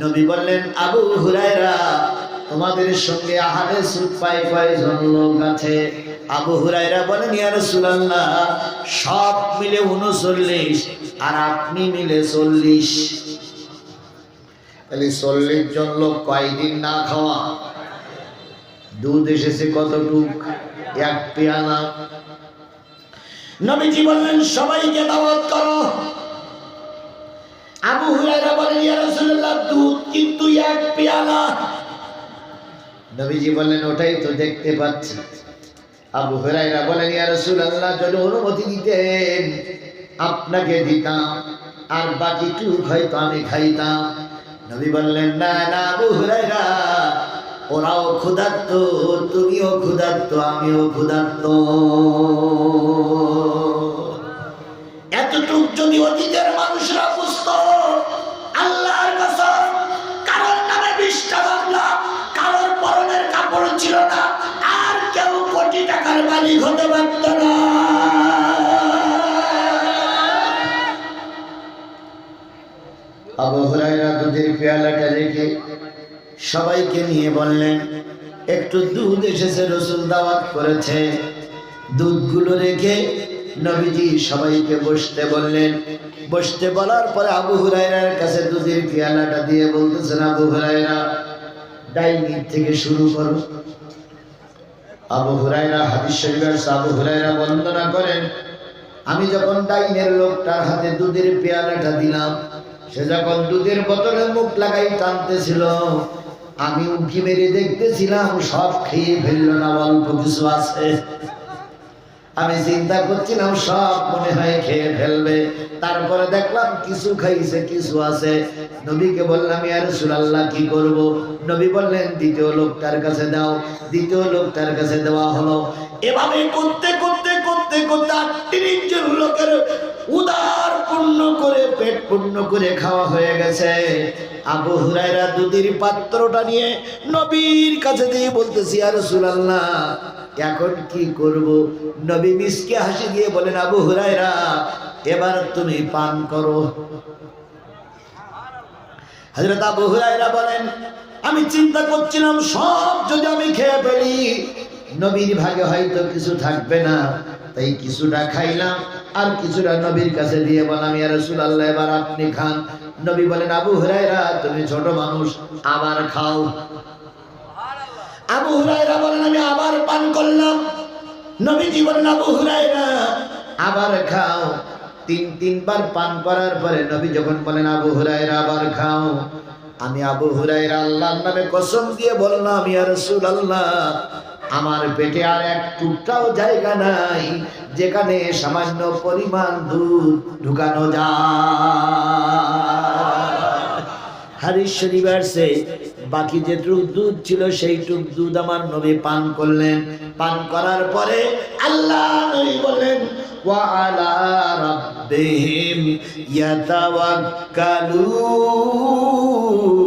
নবী বললেন আবু হুরায়রা তোমাদের সঙ্গে আহলে সুফায় কয়জন লোক আছে? আবু হুরায়রা বলেন ইয়া রাসূলুল্লাহ সব মিলে 39 আর আপনি মিলে 40। তাহলে 40 জন লোক কয়দিন না খাওয়া? দুধ এসেছে কতটুক? 1 পেয়ালা। নবীজি বললেন সবাইকে দাওয়াত করো। আবু হুরায়রা বলেন ইয়া রাসূলুল্লাহ দুধ কিন্তু 1 পেয়ালা। নবীজি বললেন ওটাই তো দেখতে পাচ্ছি। আবু হুরায়রা বলেন ইয়া রাসূলুল্লাহ যদি অনুমতি দিতেন আপনাকে দিতাম, আর বাকিটুকু হয়তো আমি খাইতাম। নবী বললেন না না আবু হুরায়রা ওরাও ক্ষুধার্ত, তুমিও ক্ষুধার্ত, আমিও ক্ষুধার্ত। এতটুক যদি অতীতের মানুষরা বুঝতো, আল্লাহর কসম কারোর নামে 20টা মামলা, কারোর পরনের কাপড় ছিল না, আর কেউ কোটি টাকার মালিক হতে পারত না। আবু হুরায়রা দুধের পেয়ালাটা রেখে সবাইকে নিয়ে বললেন একটু দুধ এসেছে, রাসূল দাওয়াত করেছে। দুধগুলো রেখে নবীজি সবাইকে বসতে বললেন। বসতে বলার পরে আবু হুরায়রার কাছে দুধের পেয়ালাটা দিয়ে বলতেছেন আবু হুরায়রা ডাইনিং থেকে শুরু করো। আবু হুরায়রা হাদিস শরীফের আবু হুরায়রা বর্ণনা করেন আমি যখন ডাইনের লোকটার হাতে দুধের পেয়ালাটা দিলাম, সে যখন দুধের বোতলে মুখ লাগাই টানতেছিল, আমি উঁকি মেরে দেখতেছিলাম সব খেয়ে ফেলল না, অল্প কিছু আছে। আমি চিন্তা করছিলাম সব মনে হয় খেয়ে ফেলবে, তারপরে দেখলাম কিছু খাইছে কিছু আছে। নবীকে বললাম ইয়া রাসূলুল্লাহ কি করব? নবী বললেন দ্বিতীয় লোকটার কাছে দাও। দ্বিতীয় লোকটার কাছে দেওয়া হলো। এভাবে করতে করতে করতে করতে 38 জন লোকের উদার পূর্ণ করে পেট পূর্ণ করে খাওয়া হয়ে গেছে। আবু হুরায়রা দুধের পাত্রটা নিয়ে নবীর কাছে দিয়ে বলতেছি ইয়া রাসূলুল্লাহ এখন কি করব? নবী মিসকে হাসি দিয়ে বলেন আবু হুরায়রা এবার তুমি পান করো। হযরত আবু হুরায়রা বলেন আমি চিন্তা করছিলাম সব যদি আমি খেয়ে ফেলি নবীর ভাগে হয়তো কিছু থাকবে না, তাই কিছুটা খাইলাম আর কিছুটা নবীর কাছে দিয়ে বললাম ইয়া রাসূলুল্লাহ এবার আপনি খান। নবী বলেন আবু হুরায়রা তুমি ছোট মানুষ, আবার খাও। আবু হুরায়রা বলেন আমি আবার পান করলাম। নবীজি বলেন আবু হুরায়রা আবার খাও। 3বার পান করার পরে নবী যখন বলেন আবু হুরায়রা আবার খাও, আমি আবু হুরায়রা আল্লাহর নামে কসম দিয়ে বললাম ইয়া রাসূলুল্লাহ আমার পেটে আর এক টুকটাও জায়গা নাই যেখানে সামান্য পরিমাণ দুধ ঢুকানো যায়। হাদিস শরীফে আসছে বাকি যেটুক দুধ ছিল সেইটুক দুধ আমার নবী পান করলেন। পান করার পরে আল্লাহ নবী বলেন ওয়া আলা রাব্বিহিম ইয়াতাওয়াক্কালুন।